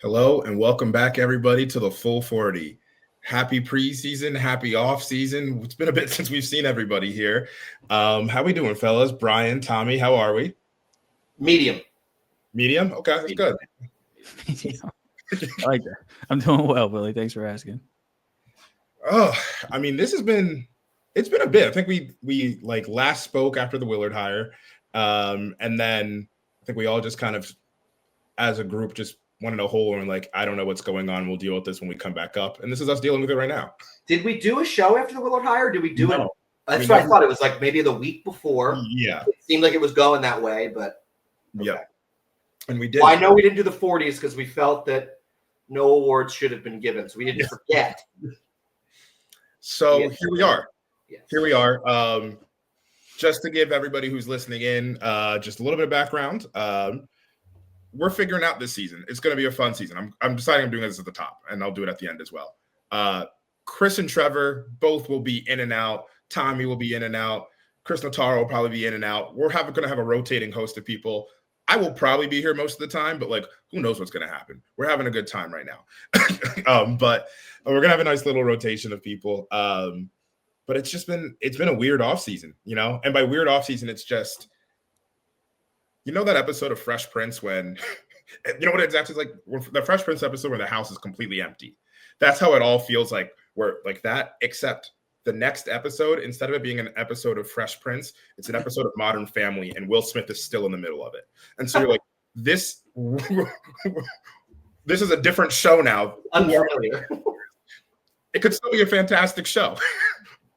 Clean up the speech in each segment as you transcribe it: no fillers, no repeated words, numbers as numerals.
Hello and welcome back, everybody, to the Full 40. Happy preseason, happy off-season. It's been a bit since we've seen everybody here. How we doing, fellas? Brian, Tommy, how are we? Medium. Medium? Okay, that's good. Medium. I like that. I'm doing well, Willie. Thanks for asking. Oh, I mean, it's been a bit. I think we like last spoke after the Willard hire, and then I think we all just kind of, as a group, just went in a hole and like, I don't know what's going on. We'll deal with this when we come back up. And this is us dealing with it right now. Did we do a show after the Willard hire? Or did we do No. it? That's what I thought. It was like maybe the week before. Yeah. It seemed like it was going that way, but okay. Yeah. And we did. Well, I know we didn't do the 40s because we felt that no awards should have been given. So we didn't forget. So here we are. Yes. Here we are. Just to give everybody who's listening in just a little bit of background. We're figuring out this season. It's going to be a fun season. I'm deciding I'm doing this at the top, and I'll do it at the end as well. Chris and Trevor both will be in and out. Tommy will be in and out. Chris Notaro will probably be in and out. We're going to have a rotating host of people. I will probably be here most of the time, but like, who knows what's going to happen? We're having a good time right now. But we're going to have a nice little rotation of people. But it's been a weird offseason, you know? And by weird offseason, it's just, you know, that episode of Fresh Prince when, you know what it's actually like, the Fresh Prince episode where the house is completely empty. That's how it all feels like. We're like that, except the next episode, instead of it being an episode of Fresh Prince, it's an episode of Modern Family, and Will Smith is still in the middle of it. And so you're like, this is a different show now. Unfamiliar. It could still be a fantastic show,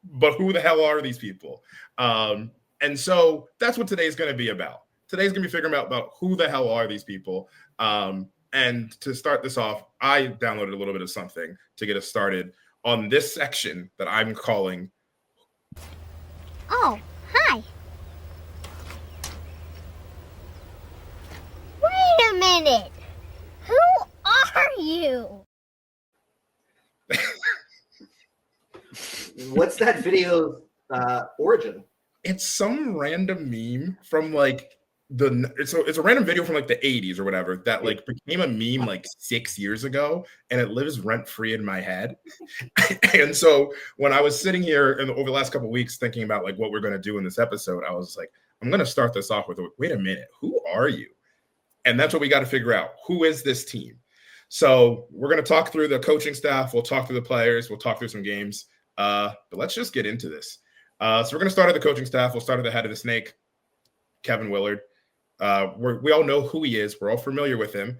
but who the hell are these people? And so that's what today's going to be about. Today's going to be figuring out about who the hell are these people. And to start this off, I downloaded a little bit of something to get us started on this section that I'm calling. Oh, hi. Wait a minute. Who are you? What's that video origin? It's some random meme from like it's a random video from like the 80s or whatever that like became a meme like 6 years ago, and it lives rent free in my head. And so when I was sitting here over the last couple of weeks thinking about like what we're going to do in this episode, I was like, I'm going to start this off with, wait a minute, who are you? And that's what we got to figure out. Who is this team? So we're going to talk through the coaching staff. We'll talk through the players. We'll talk through some games. But let's just get into this. So we're going to start at the coaching staff. We'll start at the head of the snake, Kevin Willard. We all know who he is. We're all familiar with him,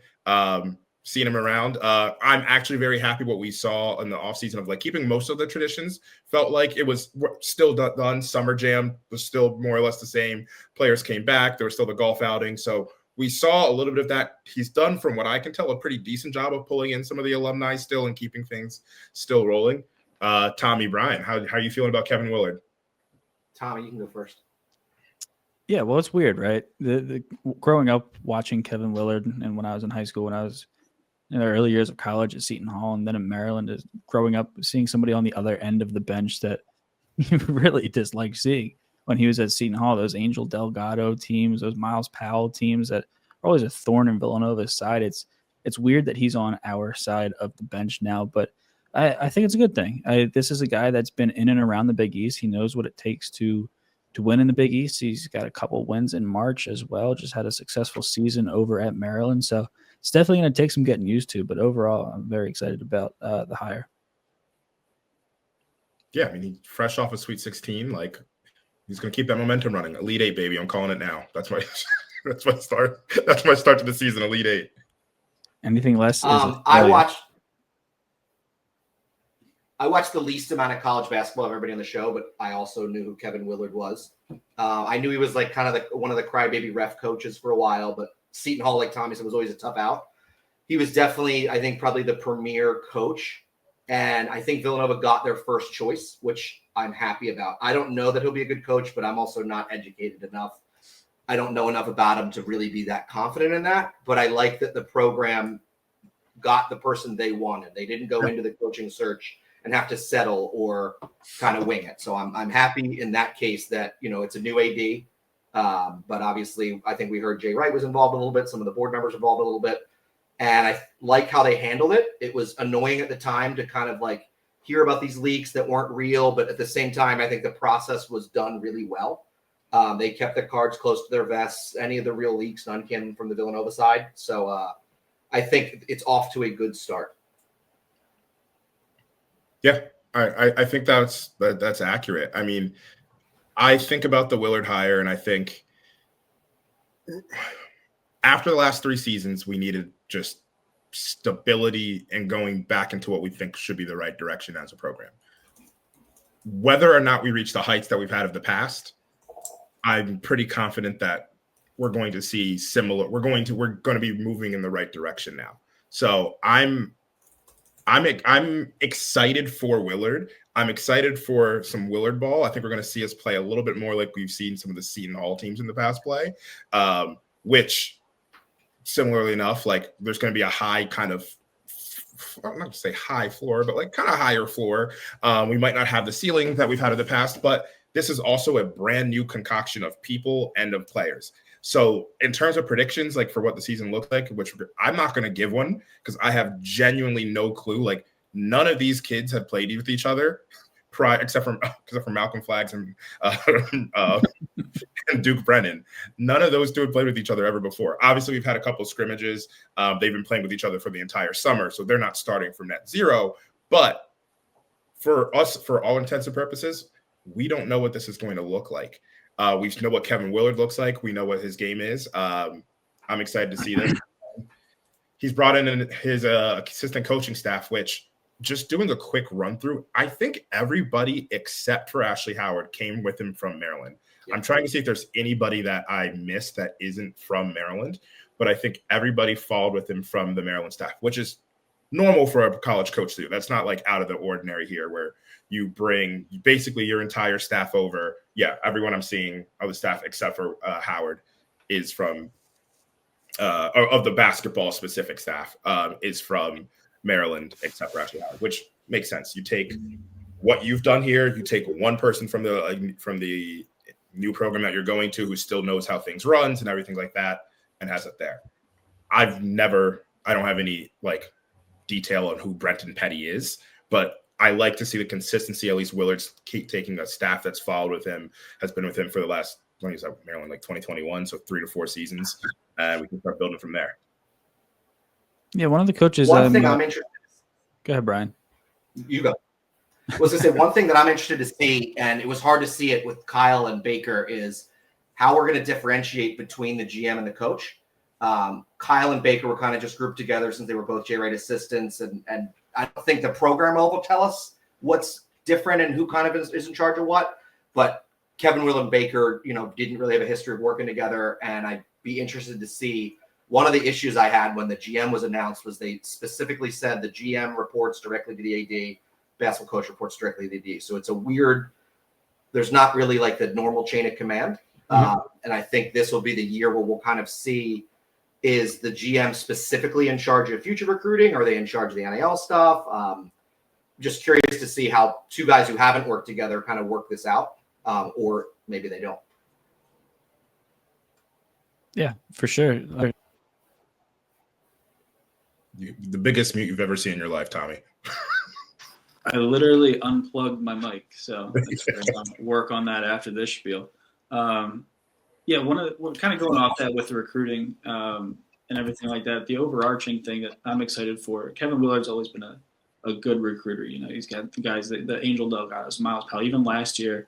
seeing him around. I'm actually very happy what we saw in the offseason of like keeping most of the traditions. Felt like it was still done. Summer Jam was still more or less the same. Players came back. There was still the golf outing. So we saw a little bit of that. He's done, from what I can tell, a pretty decent job of pulling in some of the alumni still and keeping things still rolling. Tommy, Brian, how are you feeling about Kevin Willard? Tommy, you can go first. Yeah, well, it's weird, right? The growing up watching Kevin Willard, and when I was in high school, when I was in the early years of college at Seton Hall, and then in Maryland, is growing up seeing somebody on the other end of the bench that you really dislike seeing. When he was at Seton Hall, those Angel Delgado teams, those Miles Powell teams that are always a thorn in Villanova's side. It's weird that he's on our side of the bench now, but I think it's a good thing. This is a guy that's been in and around the Big East. He knows what it takes to win in the Big East. He's got a couple wins in March as well. Just had a successful season over at Maryland. So it's definitely going to take some getting used to. But overall, I'm very excited about the hire. Yeah, I mean, he's fresh off a Sweet 16. Like, he's going to keep that momentum running. Elite Eight, baby. I'm calling it now. That's my start. That's my start to the season. Elite Eight. Anything less? I watched the least amount of college basketball of everybody on the show, but I also knew who Kevin Willard was. I knew he was like kind of one of the crybaby ref coaches for a while, but Seton Hall, like Tommy said, was always a tough out. He was definitely, I think, probably the premier coach. And I think Villanova got their first choice, which I'm happy about. I don't know that he'll be a good coach, but I'm also not educated enough. I don't know enough about him to really be that confident in that. But I like that the program got the person they wanted. They didn't go into the coaching search and have to settle or kind of wing it. So I'm happy in that case that, it's a new AD. But obviously, I think we heard Jay Wright was involved a little bit. Some of the board members involved a little bit. And I like how they handled it. It was annoying at the time to kind of like hear about these leaks that weren't real. But at the same time, I think the process was done really well. They kept their cards close to their vests. Any of the real leaks, none came from the Villanova side. So I think it's off to a good start. Yeah, I think that's accurate. I mean, I think about the Willard hire, and I think after the last 3 seasons, we needed just stability and going back into what we think should be the right direction as a program. Whether or not we reach the heights that we've had of the past, I'm pretty confident that we're going to see similar. We're going to be moving in the right direction now. So I'm excited for Willard. I'm excited for some Willard ball. I think we're going to see us play a little bit more like we've seen some of the Seton Hall teams in the past play, which similarly enough, like there's going to be a high kind of, I'm not going to say high floor, but like kind of higher floor. We might not have the ceiling that we've had in the past, but this is also a brand new concoction of people and of players. So in terms of predictions, like for what the season looks like, which I'm not going to give one because I have genuinely no clue. Like none of these kids have played with each other prior, except for Malcolm Flags and Duke Brennan. None of those two have played with each other ever before. Obviously, we've had a couple of scrimmages. They've been playing with each other for the entire summer, so they're not starting from net zero. But for us, for all intents and purposes, we don't know what this is going to look like. We know what Kevin Willard looks like. We know what his game is. I'm excited to see this. He's brought in his assistant coaching staff, which just doing a quick run through, I think everybody except for Ashley Howard came with him from Maryland. Yeah. I'm trying to see if there's anybody that I missed that isn't from Maryland, but I think everybody followed with him from the Maryland staff, which is normal for a college coach to do. That's not like out of the ordinary here where you bring basically your entire staff over. Yeah, everyone I'm seeing of the staff except for Howard is from of the basketball specific staff is from Maryland, except for Ashley Howard, which makes sense. You take what you've done here, you take one person from the new program that you're going to who still knows how things runs and everything like that and has it there. I don't have any like detail on who Brenton Petty is, but I like to see the consistency. At least Willard's keep taking a staff that's followed with him, has been with him for the last, when he's at Maryland, like 2021, so 3 to 4 seasons, and we can start building from there. Yeah, one of the coaches. One thing I'm interested. Go ahead, Brian. You go. I was going to say one thing that I'm interested to see, and it was hard to see it with Kyle and Baker, is how we're going to differentiate between the GM and the coach. Kyle and Baker were kind of just grouped together since they were both Jay Wright assistants, and I don't think the program will tell us what's different and who kind of is in charge of what. But Kevin Willard and Baker, didn't really have a history of working together, and I'd be interested to see. One of the issues I had when the GM was announced was they specifically said the GM reports directly to the AD, basketball coach reports directly to the AD. So it's a weird. There's not really like the normal chain of command, and I think this will be the year where we'll kind of see. Is the GM specifically in charge of future recruiting? Are they in charge of the NIL stuff? Just curious to see how 2 guys who haven't worked together kind of work this out, or maybe they don't. Yeah, for sure. The biggest mute you've ever seen in your life, Tommy. I literally unplugged my mic, so I'll work on that after this spiel. Yeah, we're kind of going off that with the recruiting and everything like that. The overarching thing that I'm excited for, Kevin Willard's always been a good recruiter. He's got the guys, the Angel Delgados, Miles Powell. Even last year,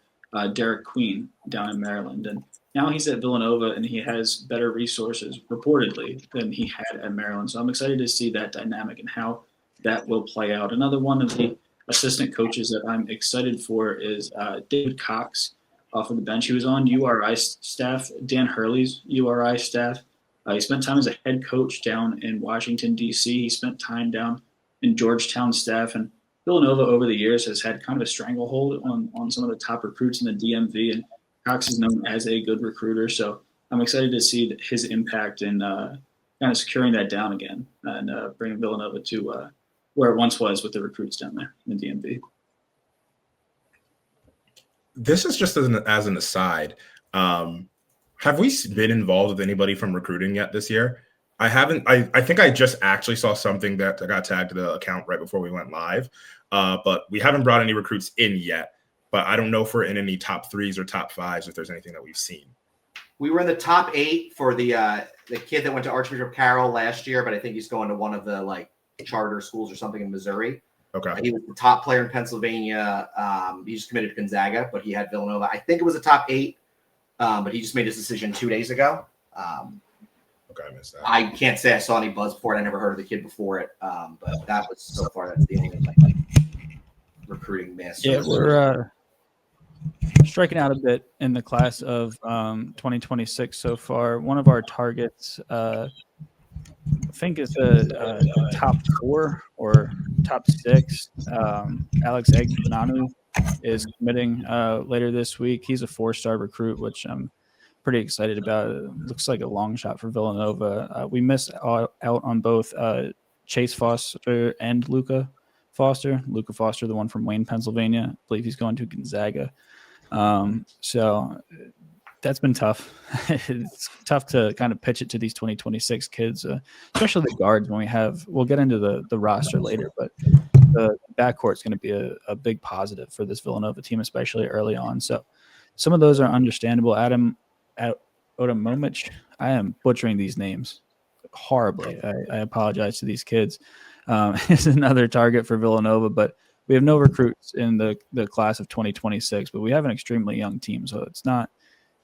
Derek Queen down in Maryland. And now he's at Villanova, and he has better resources, reportedly, than he had at Maryland. So I'm excited to see that dynamic and how that will play out. Another one of the assistant coaches that I'm excited for is David Cox. Off of the bench. He was on URI staff, Dan Hurley's URI staff. He spent time as a head coach down in Washington, D.C. He spent time down in Georgetown staff. And Villanova over the years has had kind of a stranglehold on some of the top recruits in the DMV, and Cox is known as a good recruiter. So I'm excited to see his impact in kind of securing that down again and bringing Villanova to where it once was with the recruits down there in the DMV. This is just as an aside. Have we been involved with anybody from recruiting yet this year? I haven't. I think I just actually saw something that got tagged to the account right before we went live, but we haven't brought any recruits in yet. But I don't know if we're in any top 3s or top 5s, if there's anything that we've seen. We were in the top 8 for the kid that went to Archbishop Carroll last year, but I think he's going to one of the like charter schools or something in Missouri. Okay. He was the top player in Pennsylvania. He just committed to Gonzaga, but he had Villanova. I think it was a top 8, but he just made his decision 2 days ago. Okay, I missed that. I can't say I saw any buzz for it. I never heard of the kid before it, but that was so far that's the only like recruiting miss. Yeah, we're striking out a bit in the class of 2026 so far. One of our targets, I think, is the top 4 or top 6. Alex Egbananu is committing later this week. He's a 4-star recruit, which I'm pretty excited about. It looks like a long shot for Villanova. We missed out on both Chase Foster and Luca Foster. Luca Foster, the one from Wayne, Pennsylvania. I believe he's going to Gonzaga. So that's been tough. It's tough to kind of pitch it to these 2026 kids, especially the guards when we'll get into the roster later, but the backcourt is going to be a big positive for this Villanova team, especially early on. So some of those are understandable. Adam Odomomich, I am butchering these names horribly. I apologize to these kids. Is another target for Villanova, but we have no recruits in the class of 2026, but we have an extremely young team. So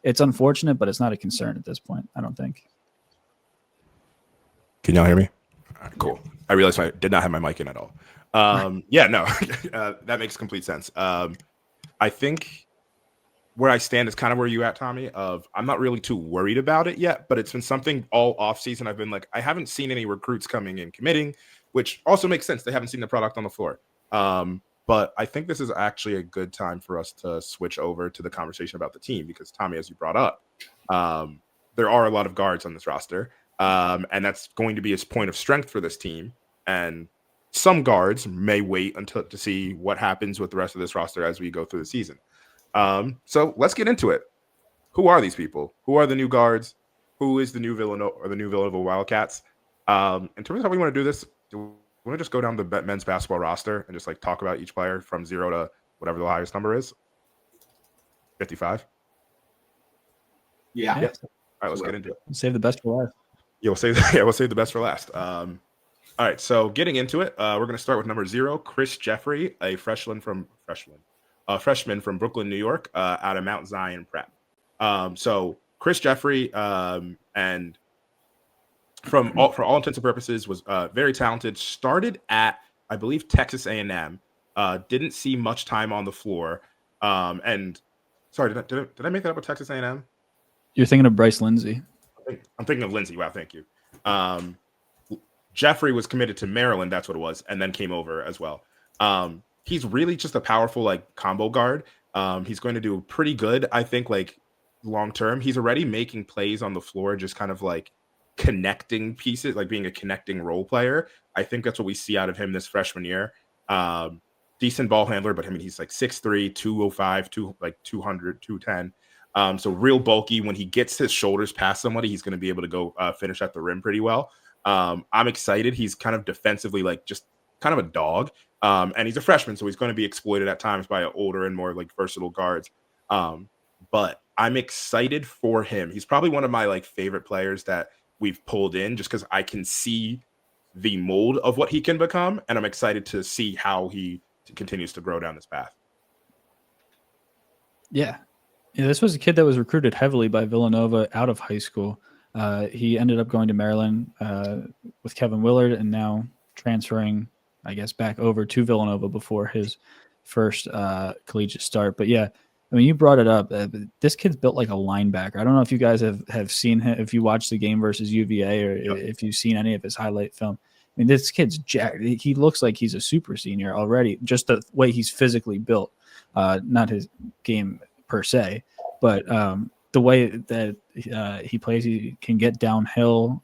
it's unfortunate, but it's not a concern at this point, I don't think. Can y'all hear me? All right, cool. I realized I did not have my mic in at all. Yeah, no, that makes complete sense. I think where I stand is kind of where you at, Tommy, I'm not really too worried about it yet, but it's been something all offseason. I've been like, I haven't seen any recruits coming in committing, which also makes sense. They haven't seen the product on the floor. But I think this is actually a good time for us to switch over to the conversation about the team because, Tommy, as you brought up, there are a lot of guards on this roster, and that's going to be a point of strength for this team. And some guards may wait to see what happens with the rest of this roster as we go through the season. So let's get into it. Who are these people? Who are the new guards? Who is the new Villanova Wildcats? In terms of how we want to do this, do we want to just go down the men's basketball roster and just like talk about each player from 0 to whatever the highest number is? 55? Yeah. All right, let's get into it. Save the best for last. Yeah, we'll save the best for last. All right, so getting into it, we're going to start with number 0, Chris Jeffrey, a freshman from Brooklyn, New York, out of Mount Zion Prep. So Chris Jeffrey, and for all intents and purposes, was very talented. Started at, I believe, Texas A&M. Didn't see much time on the floor. And sorry, did I make that up with Texas A&M? You're thinking of Bryce Lindsay. I'm thinking of Lindsay. Wow, thank you. Jeffrey was committed to Maryland. That's what it was, and then came over as well. He's really just a powerful like combo guard. He's going to do pretty good, I think, like long term. He's already making plays on the floor, just kind of like connecting pieces, like being a connecting role player. I think that's what we see out of him this freshman year. Decent ball handler, but I mean, he's like 6'3", 205, 200, 210. So real bulky. When he gets his shoulders past somebody, he's going to be able to go finish at the rim pretty well. I'm excited. He's kind of defensively like just kind of a dog. And he's a freshman, so he's going to be exploited at times by older and more like versatile guards. But I'm excited for him. He's probably one of my like favorite players that we've pulled in just because I can see the mold of what he can become. And I'm excited to see how he continues to grow down this path. Yeah. This was a kid that was recruited heavily by Villanova out of high school. He ended up going to Maryland with Kevin Willard and now transferring, I guess, back over to Villanova before his first collegiate start. But yeah, I mean, you brought it up. This kid's built like a linebacker. I don't know if you guys have seen him, if you watched the game versus UVA or if you've seen any of his highlight film. mean, this kid's jacked. He looks like he's a super senior already, just the way he's physically built. Not his game per se, but the way that he plays, he can get downhill.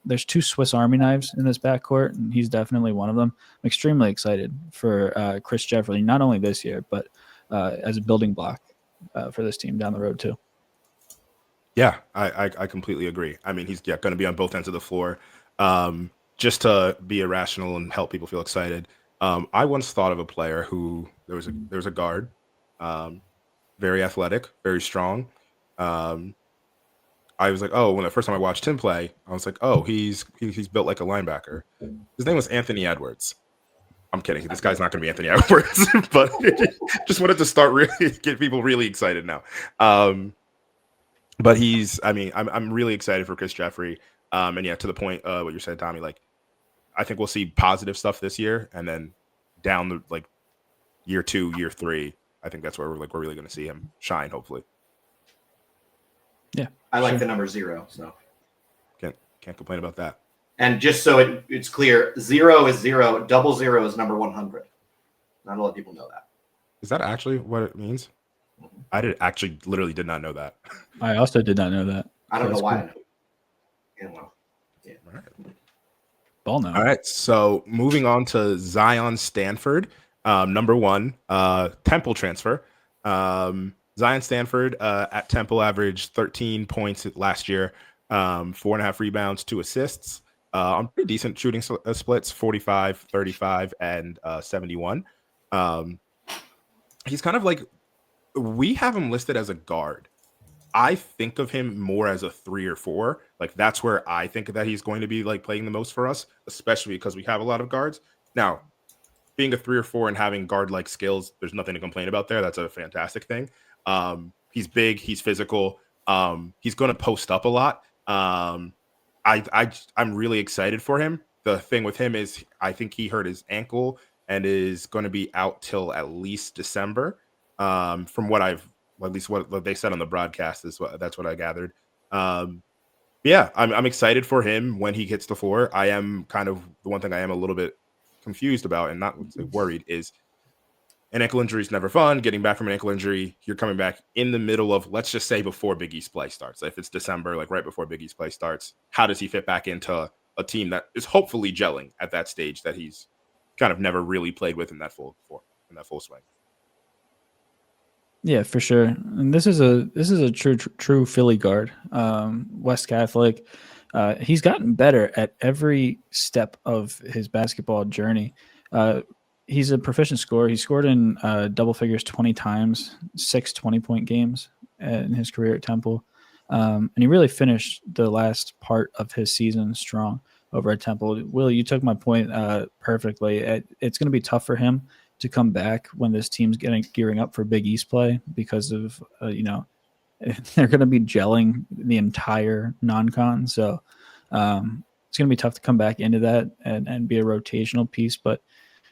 There's 2 Swiss Army knives in this backcourt, and he's definitely one of them. I'm extremely excited for Chris Jeffrey, not only this year, but as a building block for this team down the road too. Yeah, I completely agree. I mean, he's going to be on both ends of the floor. Just to be irrational and help people feel excited. I once thought of a player who there was a guard, very athletic, very strong. I was like, oh, when the first time I watched him play, I was like, oh, he's built like a linebacker. His name was Anthony Edwards. I'm kidding. This guy's not going to be Anthony Edwards, but just wanted to start really get people really excited now. But I'm really excited for Chris Jeffrey. And yeah, to the point, what you said, Tommy, like, I think we'll see positive stuff this year, and then down the like year 2, year 3, I think that's where we're really going to see him shine, hopefully. Yeah, I like the number 0, so can't complain about that. And just so it's clear, 0 is 0, 00 is number 100. Not a lot of people know that. Is that actually what it means? I literally did not know that. I also did not know that. I don't know why. Cool. I know. Yeah, well, yeah. All right. Ball now. All right, so moving on to Zion Stanford, number 1, Temple transfer. Zion Stanford at Temple averaged 13 points last year, 4.5 rebounds, 2 assists, on pretty decent shooting splits, 45, 35, and 71. He's kind of like, we have him listed as a guard. I think of him more as a 3 or 4. Like, that's where I think that he's going to be like playing the most for us, especially because we have a lot of guards. Now, being a 3 or 4 and having guard-like skills, there's nothing to complain about there. That's a fantastic thing. He's big, he's physical. He's going to post up a lot. I'm really excited for him. The thing with him is I think he hurt his ankle and is going to be out till at least December. From what at least what they said on the broadcast that's what I gathered. Yeah, I'm excited for him when he hits the floor. I am kind of the one thing I am a little bit confused about and not worried is an ankle injury is never fun. Getting back from an ankle injury, you're coming back in the middle of, let's just say, before Big East play starts. If it's December, like right before Big East play starts, how does he fit back into a team that is hopefully gelling at that stage that he's kind of never really played with in that full swing? Yeah, for sure. And this is a true Philly guard. West Catholic. He's gotten better at every step of his basketball journey. He's a proficient scorer. He scored in double figures 20 times, 6 20-point games in his career at Temple. And he really finished the last part of his season strong over at Temple. Willie, you took my point perfectly. It's going to be tough for him to come back when this team's gearing up for Big East play because of, they're going to be gelling the entire non-con. So it's going to be tough to come back into that and be a rotational piece, but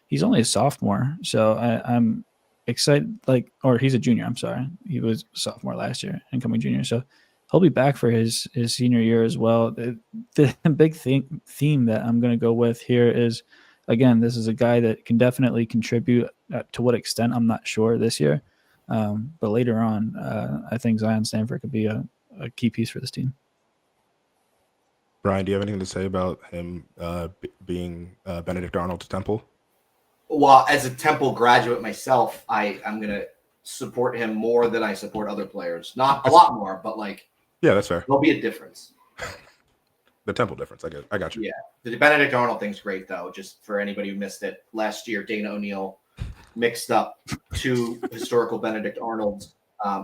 he's only a sophomore. So I'm excited, or he's a junior. I'm sorry. He was a sophomore last year, incoming junior. So he'll be back for his senior year as well. The big theme that I'm going to go with here is, again, this is a guy that can definitely contribute. To what extent, I'm not sure this year. But later on, I think Zion Stanford could be a key piece for this team. Brian, do you have anything to say about him being Benedict Arnold to Temple? Well, as a Temple graduate myself, I'm going to support him more than I support other players. Not a lot more, but yeah, that's fair. There'll be a difference. The Temple difference. I got you. Yeah. The Benedict Arnold thing's great, though, just for anybody who missed it. Last year, Dana O'Neill mixed up 2 historical Benedict Arnolds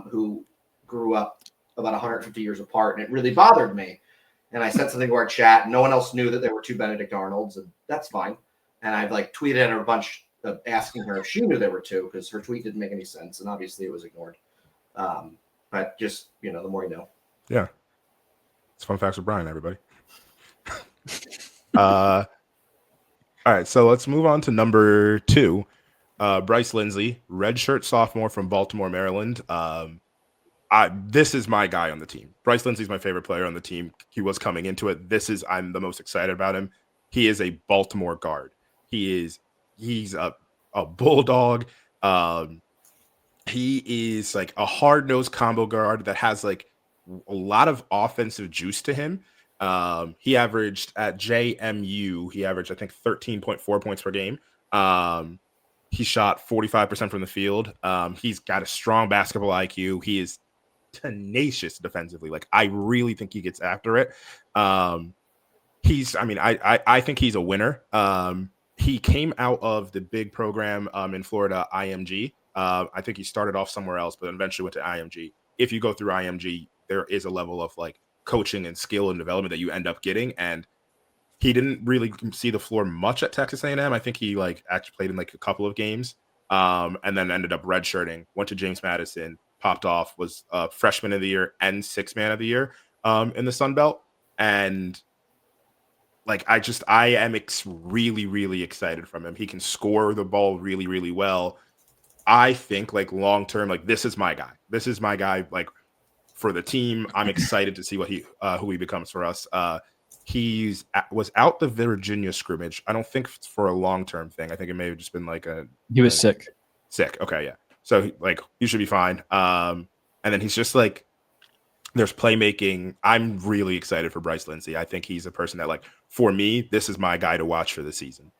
who grew up about 150 years apart, and it really bothered me. And I said something to our chat. No one else knew that there were 2 Benedict Arnolds, and that's fine. And I've tweeted at her a bunch of asking her if she knew there were 2 because her tweet didn't make any sense, and obviously it was ignored. But just, the more you know. Yeah. It's fun facts with Brian, everybody. All right, so let's move on to number 2. Bryce Lindsay, redshirt sophomore from Baltimore, Maryland. This is my guy on the team. Bryce Lindsay's my favorite player on the team. He was coming into it. I'm the most excited about him. He is a Baltimore guard. He's a bulldog. He is like a hard-nosed combo guard that has like a lot of offensive juice to him. He averaged at JMU, he averaged, I think, 13.4 points per game. He shot 45% from the field. He's got a strong basketball IQ. He is tenacious defensively. Like, I really think he gets after it. I think he's a winner. He came out of the big program in Florida, IMG. I think he started off somewhere else, but eventually went to IMG. If you go through IMG, there is a level of like coaching and skill and development that you end up getting. And he didn't really see the floor much at Texas A&M. I think he like actually played in like a couple of games, and then ended up redshirting, went to James Madison, popped off, was freshman of the year and sixth man of the year in the Sun Belt. And like, I am really, really excited from him. He can score the ball really, really well. I think like long-term, like this is my guy. This is my guy. Like for the team, I'm excited to see what who he becomes for us. Was out the Virginia scrimmage. I don't think it's for a long-term thing. I think it may have just been like he was sick. Sick. Okay. Yeah. So like he should be fine. And then he's just like, there's playmaking. I'm really excited for Bryce Lindsay. I think he's a person that, like, for me, this is my guy to watch for the season.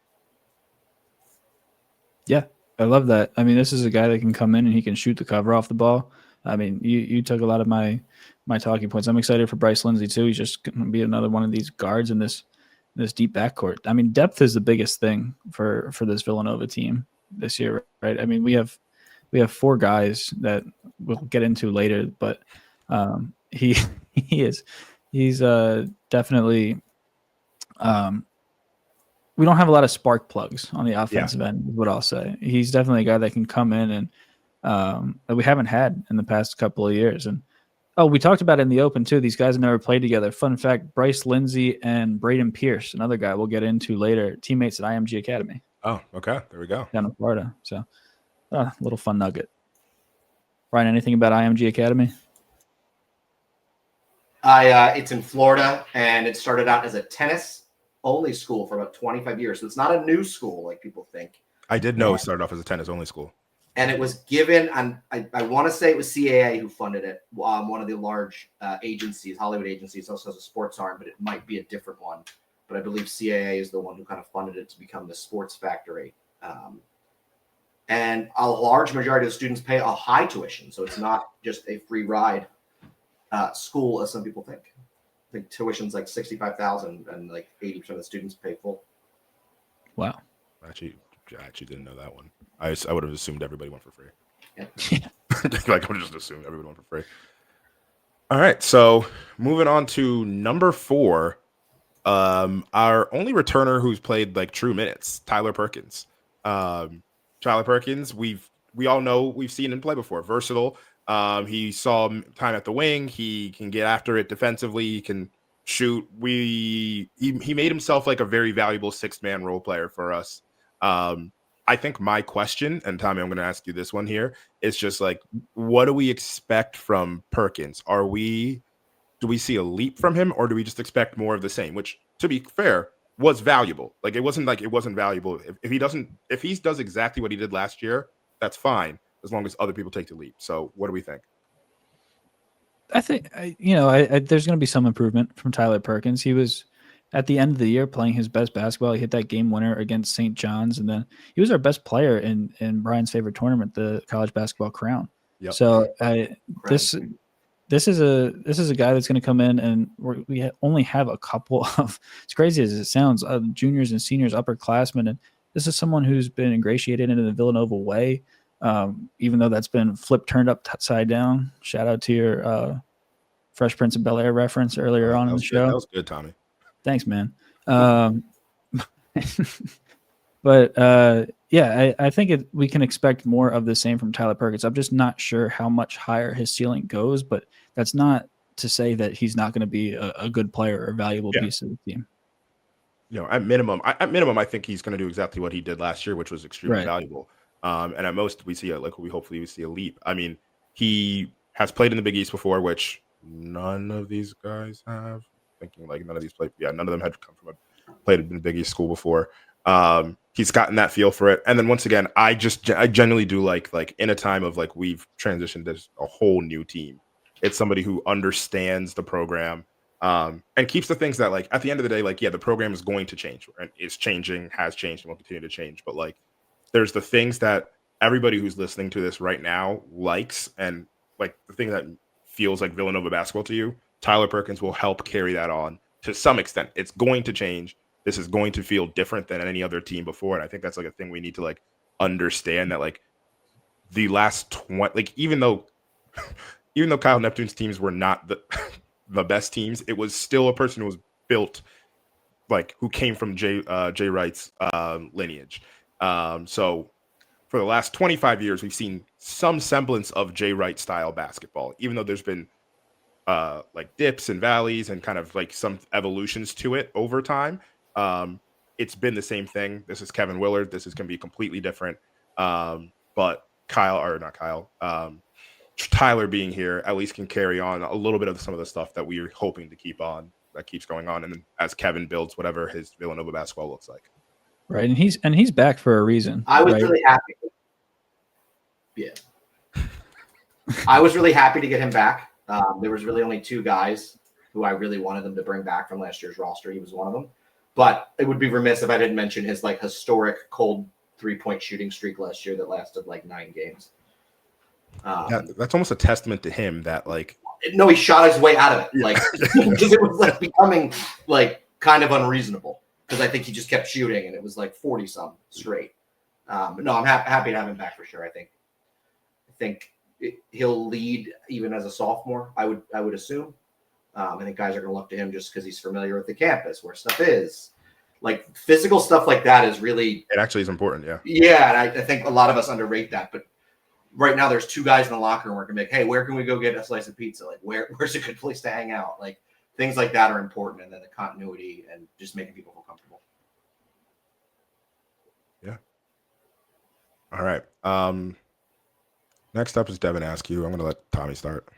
Yeah, I love that. I mean, this is a guy that can come in and he can shoot the cover off the ball. I mean, you took a lot of my talking points. I'm excited for Bryce Lindsay too. He's just going to be another one of these guards in this deep backcourt. I mean, depth is the biggest thing for this Villanova team this year, right? I mean, we have 4 guys that we'll get into later, but he's definitely we don't have a lot of spark plugs on the offensive end, is what I'll say. He's definitely a guy that can come in and that we haven't had in the past couple of years. And we talked about it in the open too. These guys have never played together. Fun fact: Bryce Lindsay and Braden Pierce, another guy we'll get into later, teammates at IMG Academy. Oh, okay. There we go. Down in Florida. So little fun nugget. Ryan, anything about IMG Academy? It's in Florida, and it started out as a tennis-only school for about 25 years. So it's not a new school like people think. I did know it started off as a tennis-only school. And it was given, and I want to say it was CAA who funded it. One of the large agencies, Hollywood agencies, also has a sports arm, but it might be a different one. But I believe CAA is the one who kind of funded it to become the sports factory. And a large majority of the students pay a high tuition. So it's not just a free ride school, as some people think. I think tuition's like $65,000, and like 80% of the students pay full. Wow. I actually didn't know that one. I would have assumed everybody went for free. Yeah. Like, I would just assume everybody went for free. All right, so moving on to number 4, our only returner who's played like true minutes, Tyler Perkins. Tyler Perkins, we all know, we've seen him play before. Versatile. He saw time at the wing. He can get after it defensively. He can shoot. He made himself like a very valuable 6-man role player for us. I think my question, and Tommy, I'm going to ask you this one here, is just like, what do we expect from Perkins? Do we see a leap from him, or do we just expect more of the same? Which, to be fair, was valuable. Like, it wasn't valuable. If he does exactly what he did last year, that's fine, as long as other people take the leap. So what do we think? I think, there's going to be some improvement from Tyler Perkins. He was at the end of the year playing his best basketball. He hit that game winner against St. John's, and then he was our best player in Brian's favorite tournament, the college basketball crown. Yep. So this is a guy that's going to come in, and we only have a couple of, as crazy as it sounds, juniors and seniors, upperclassmen, and this is someone who's been ingratiated into the Villanova way, even though that's been turned upside down. Shout out to your Fresh Prince of Bel-Air reference earlier on in the show. That was good, Tommy. Thanks, man. But I think we can expect more of the same from Tyler Perkins. I'm just not sure how much higher his ceiling goes, but that's not to say that he's not going to be a good player or a valuable piece of the team. At minimum, I think he's going to do exactly what he did last year, which was extremely valuable. And at most, we see hopefully we see a leap. I mean, he has played in the Big East before, which none of these guys have. Thinking like none of these none of them had come from played in a Big East school before. He's gotten that feel for it. And then once again, I generally do like in a time of like we've transitioned to a whole new team. It's somebody who understands the program and keeps the things that like at the end of the day, like, yeah, the program is going to change and is changing, has changed, and will continue to change. But like there's the things that everybody who's listening to this right now likes, and like the thing that feels like Villanova basketball to you, Tyler Perkins will help carry that on to some extent. It's going to change. This is going to feel different than any other team before. And I think that's like a thing we need to like understand, that like the last 20, like even though Kyle Neptune's teams were not the best teams, it was still a person who was built like who came from Jay Wright's lineage. So for the last 25 years, we've seen some semblance of Jay Wright style basketball, even though there's been like dips and valleys and kind of like some evolutions to it over time. It's been the same thing. This is Kevin Willard. This is going to be completely different. But Tyler being here at least can carry on a little bit of some of the stuff that we're hoping to keep on, that keeps going on. And then as Kevin builds whatever his Villanova basketball looks like. Right. And he's back for a reason. I was right? really happy. Yeah. I was really happy to get him back. There was really only two guys who I really wanted them to bring back from last year's roster. He was one of them. But it would be remiss if I didn't mention his like historic cold 3-point shooting streak last year that lasted like 9 games. Yeah, that's almost a testament to him that like no, he shot his way out of it, like because it was like becoming like kind of unreasonable, because I think he just kept shooting and it was like 40 some straight. But no, I'm happy to have him back for sure. I think he'll lead even as a sophomore. I would assume. I think guys are going to look to him just because he's familiar with the campus, where stuff is. Like physical stuff like that is really. It actually is important, yeah. Yeah, and I think a lot of us underrate that. But right now, there's 2 guys in the locker room where can be like, hey, where can we go get a slice of pizza? Like, where's a good place to hang out? Like things like that are important, and then the continuity and just making people feel comfortable. Yeah. All right. Next up is Devin Askew. I'm going to let Tommy start.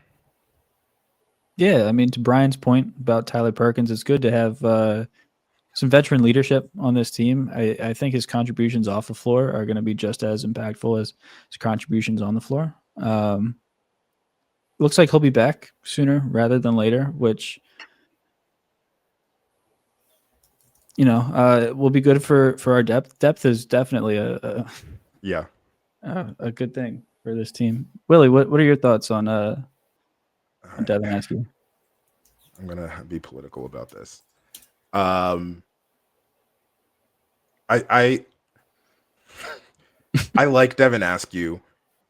Yeah, I mean, to Brian's point about Tyler Perkins, it's good to have some veteran leadership on this team. I think his contributions off the floor are going to be just as impactful as his contributions on the floor. Looks like he'll be back sooner rather than later, which, will be good for our depth. Depth is definitely a good thing for this team. Willie, what are your thoughts on Devin Askew? I'm going to be political about this. I like Devin Askew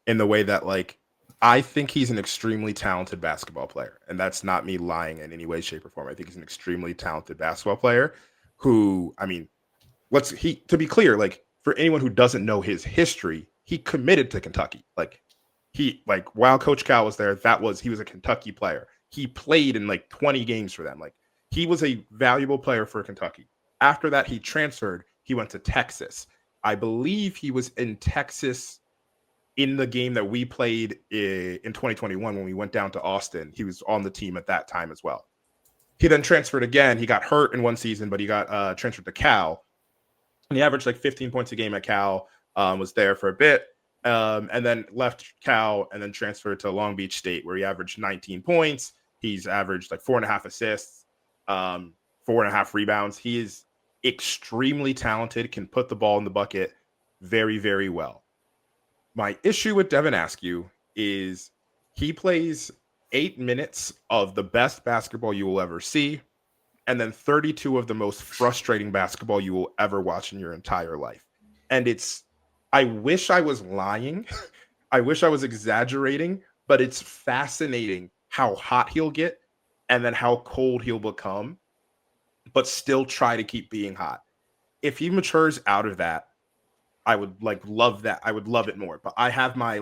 in the way that like I think he's an extremely talented basketball player, and that's not me lying in any way, shape, or form. I think he's an extremely talented basketball player who, I mean, to be clear, like for anyone who doesn't know his history, he committed to Kentucky. While Coach Cal was there, he was a Kentucky player. He played in like 20 games for them. Like he was a valuable player for Kentucky. After that, he transferred. He went to Texas. I believe he was in Texas in the game that we played in 2021 when we went down to Austin. He was on the team at that time as well. He then transferred again. He got hurt in one season, but he got transferred to Cal. And he averaged like 15 points a game at Cal, was there for a bit, and then left Cal and then transferred to Long Beach State, where he averaged 19 points. He's averaged like 4.5 assists, 4.5 rebounds. He is extremely talented, can put the ball in the bucket very, very well. My issue with Devin Askew is he plays 8 minutes of the best basketball you will ever see, and then 32 of the most frustrating basketball you will ever watch in your entire life. And I wish I was lying. I wish I was exaggerating, but it's fascinating how hot he'll get and then how cold he'll become, but still try to keep being hot. If he matures out of that, I would love that. I would love it more. But I have my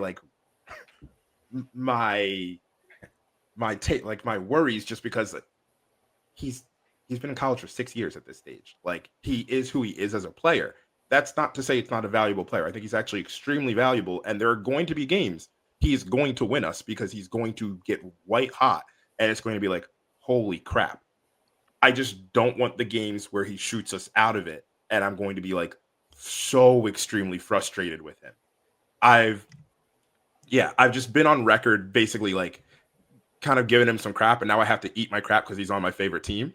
worries just because he's been in college for 6 years at this stage. Like he is who he is as a player. That's not to say it's not a valuable player. I think he's actually extremely valuable, and there are going to be games he's going to win us because he's going to get white hot, and it's going to be like, holy crap. I just don't want the games where he shoots us out of it, and I'm going to be like so extremely frustrated with him. I've just been on record basically like kind of giving him some crap, and now I have to eat my crap because he's on my favorite team.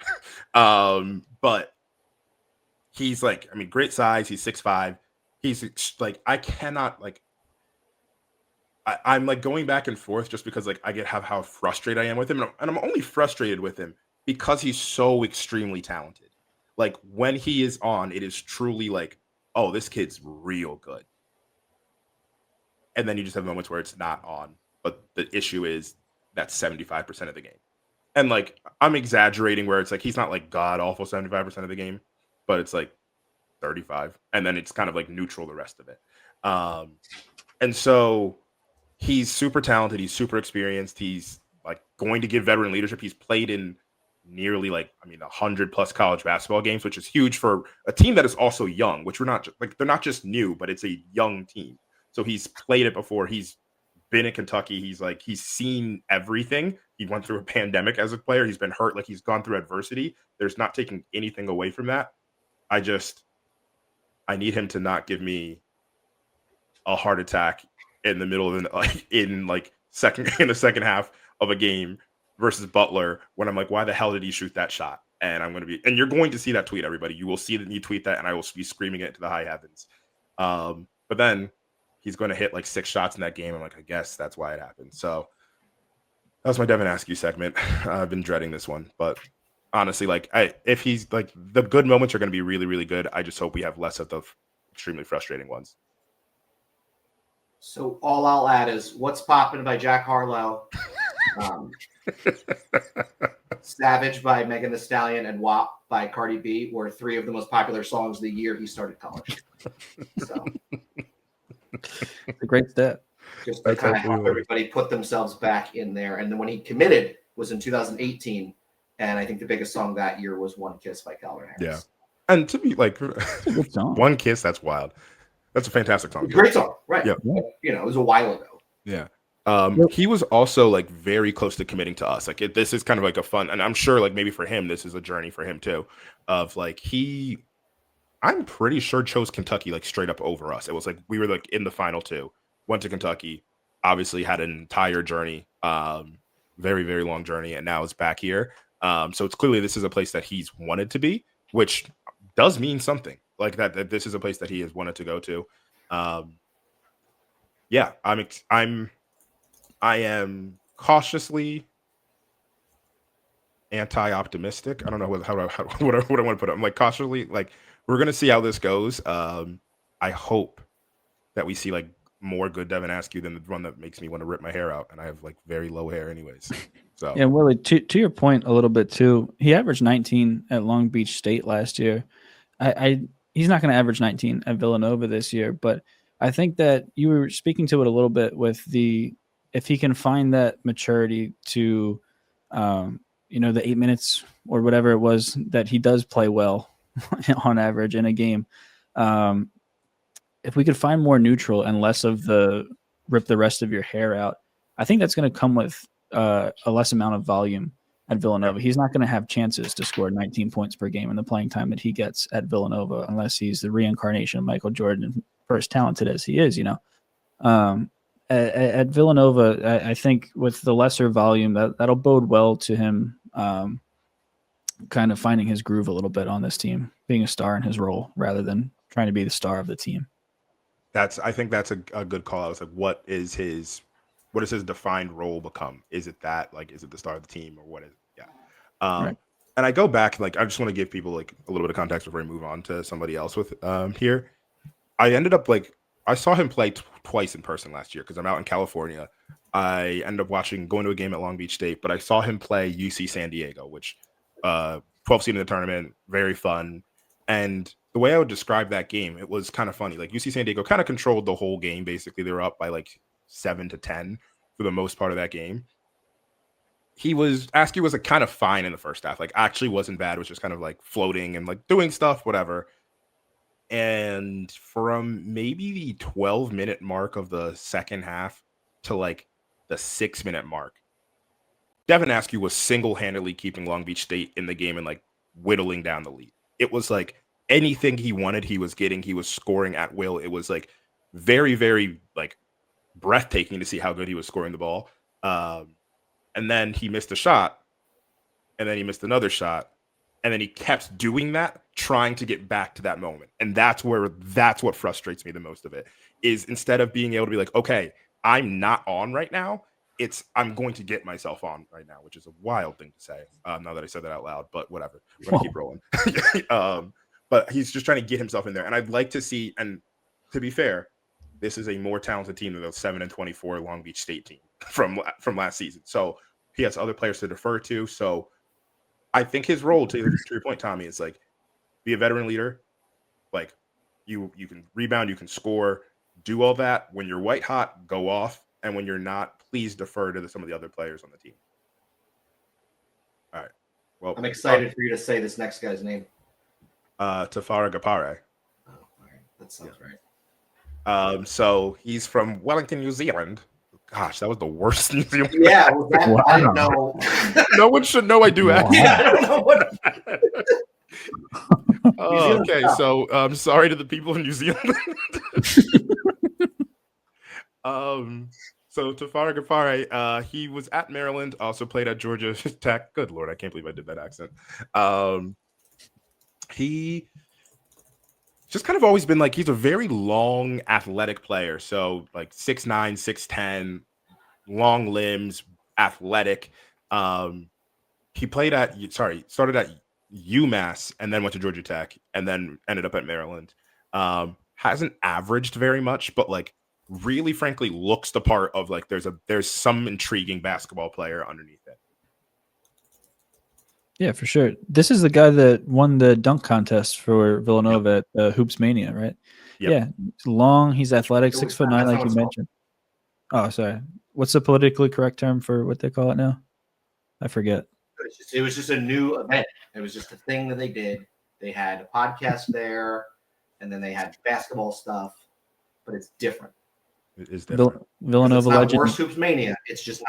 But he's like, I mean, great size. He's 6'5". He's like, I cannot like. I'm like going back and forth just because like I get how frustrated I am with him, and I'm only frustrated with him because he's so extremely talented. Like when he is on, it is truly like, oh, this kid's real good. And then you just have moments where it's not on, but the issue is that's 75% of the game. And like I'm exaggerating where it's like he's not like god awful 75% of the game, but it's like 35, and then it's kind of like neutral the rest of it. And so he's super talented. He's super experienced. He's like going to give veteran leadership. He's played in nearly 100+ college basketball games, which is huge for a team that is also young, which we're not just like, they're not just new, but it's a young team. So he's played it before. He's been in Kentucky. He's seen everything. He went through a pandemic as a player. He's been hurt. Like he's gone through adversity. There's not taking anything away from that. I need him to not give me a heart attack in the middle of the second half of a game versus Butler when I'm like, why the hell did he shoot that shot? And you're going to see that tweet, everybody. You will see that you tweet that, and I will be screaming it to the high heavens. But then he's going to hit like 6 shots in that game. I'm like, I guess that's why it happened. So that was my Devin Askew segment. I've been dreading this one, but honestly, like if he's like, the good moments are going to be really, really good. I just hope we have less of the extremely frustrating ones. So all I'll add is "What's Poppin'" by Jack Harlow, "Savage" by Megan Thee Stallion, and "WAP" by Cardi B were 3 of the most popular songs the year he started college. So It's a great stat. just to kind of help everybody put themselves back in there. And then when he committed was in 2018, and I think the biggest song that year was "One Kiss" by Calvin Harris. Yeah, and to be like, It's a good song. "One Kiss," that's wild. That's a fantastic song. Great song, right? Yeah. But, it was a while ago. Yeah. He was also like very close to committing to us. Like this is kind of like a fun, and I'm sure like maybe for him this is a journey for him too. Of like I'm pretty sure chose Kentucky like straight up over us. It was like we were like in the final 2, went to Kentucky, obviously had an entire journey, very very long journey, and now is back here. So it's clearly this is a place that he's wanted to be, which does mean something. Like that this is a place that he has wanted to go to. Yeah, I am cautiously anti-optimistic. I don't know what I want to put it. I'm like cautiously like we're gonna see how this goes. I hope that we see like more good Devin Askew than the one that makes me want to rip my hair out, and I have like very low hair anyways. So Yeah, Willie, to your point a little bit too, he averaged 19 at Long Beach State last year. He's not going to average 19 at Villanova this year, but I think that you were speaking to it a little bit with if he can find that maturity to, the 8 minutes or whatever it was that he does play well on average in a game. If we could find more neutral and less of the rip the rest of your hair out, I think that's going to come with a less amount of volume at Villanova. He's not going to have chances to score 19 points per game in the playing time that he gets at Villanova unless he's the reincarnation of Michael Jordan, for as talented as he is, At Villanova, I think with the lesser volume, that'll bode well to him kind of finding his groove a little bit on this team, being a star in his role rather than trying to be the star of the team. I think that's a good call out. It's like what does his defined role become? Is it the star of the team, or what is it? Yeah. Right. And I go back, like I just want to give people like a little bit of context before we move on to somebody else with here. I ended up I saw him play twice in person last year because I'm out in California. I ended up going to a game at Long Beach State, but I saw him play UC San Diego, which 12 seed in the tournament, very fun. And the way I would describe that game, it was kind of funny. Like UC San Diego kind of controlled the whole game. Basically, they were up by like 7-10 for the most part of that game. Askew was like kind of fine in the first half. Like actually wasn't bad. It was just kind of like floating and like doing stuff, whatever. And from maybe the 12-minute mark of the second half to like the 6-minute mark, Devin Askew was single-handedly keeping Long Beach State in the game and like whittling down the lead. It was like anything he wanted, he was getting. He was scoring at will. It was like very, very like breathtaking to see how good he was scoring the ball. And then he missed a shot, and then he missed another shot, and then he kept doing that, trying to get back to that moment. And that's what frustrates me the most of it, is instead of being able to be like, okay, I'm not on right now, it's I'm going to get myself on right now, which is a wild thing to say. Now that I said that out loud, but whatever. We're gonna keep rolling. But he's just trying to get himself in there. And I'd like to see, and to be fair, this is a more talented team than the 7-24 Long Beach State team from last season. So he has other players to defer to. So I think his role, to your point, Tommy, is like be a veteran leader. Like you can rebound, you can score, do all that. When you're white hot, go off. And when you're not, please defer to some of the other players on the team. All right. Well, I'm excited for you to say this next guy's name. Tafara Gapare. Oh, all right. That sounds right. So he's from Wellington, New Zealand. Gosh, that was the worst New Zealand. Yeah, well, that, I don't know. No one should know I do accent. Yeah, I don't know what. Oh, okay, so I'm sorry to the people in New Zealand. So Tafara Gapare, he was at Maryland, also played at Georgia Tech. Good Lord, I can't believe I did that accent. He just kind of always been like, he's a very long athletic player. So like 6'9", 6'10", long limbs, athletic. He started at UMass and then went to Georgia Tech and then ended up at Maryland. Hasn't averaged very much, but like really frankly looks the part of like there's some intriguing basketball player underneath it. Yeah, for sure. This is the guy that won the dunk contest for Villanova at Hoops Mania, right? Yep. Yeah, he's long. He's athletic, 6'9", like you mentioned. Oh, sorry. What's the politically correct term for what they call it now? I forget. It was just a new event. It was just a thing that they did. They had a podcast there, and then they had basketball stuff, but it's different. It is different. Villanova it's not legend. Worst Hoops Mania. It's just not.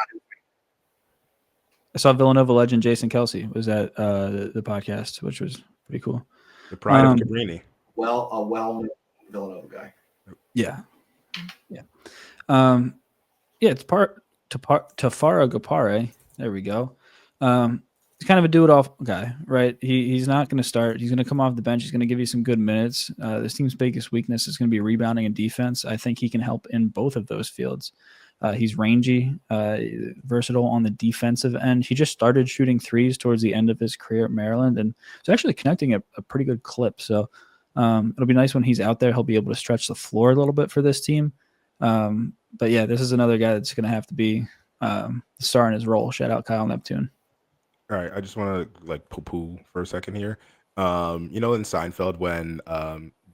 I saw Villanova legend Jason Kelsey was at the podcast, which was pretty cool. The pride of Cabrini. Well, a well-known Villanova guy. Yeah. It's Tafara Gapare. There we go. He's kind of a do-it-all guy, right? He's not going to start. He's going to come off the bench. He's going to give you some good minutes. This team's biggest weakness is going to be rebounding and defense. I think he can help in both of those fields. He's rangy, versatile on the defensive end. He just started shooting threes towards the end of his career at Maryland, and he's actually connecting a pretty good clip. So it'll be nice when he's out there. He'll be able to stretch the floor a little bit for this team. But yeah, this is another guy that's going to have to be the star in his role. Shout out Kyle Neptune. All right, I just want to like poo-poo for a second here. In Seinfeld when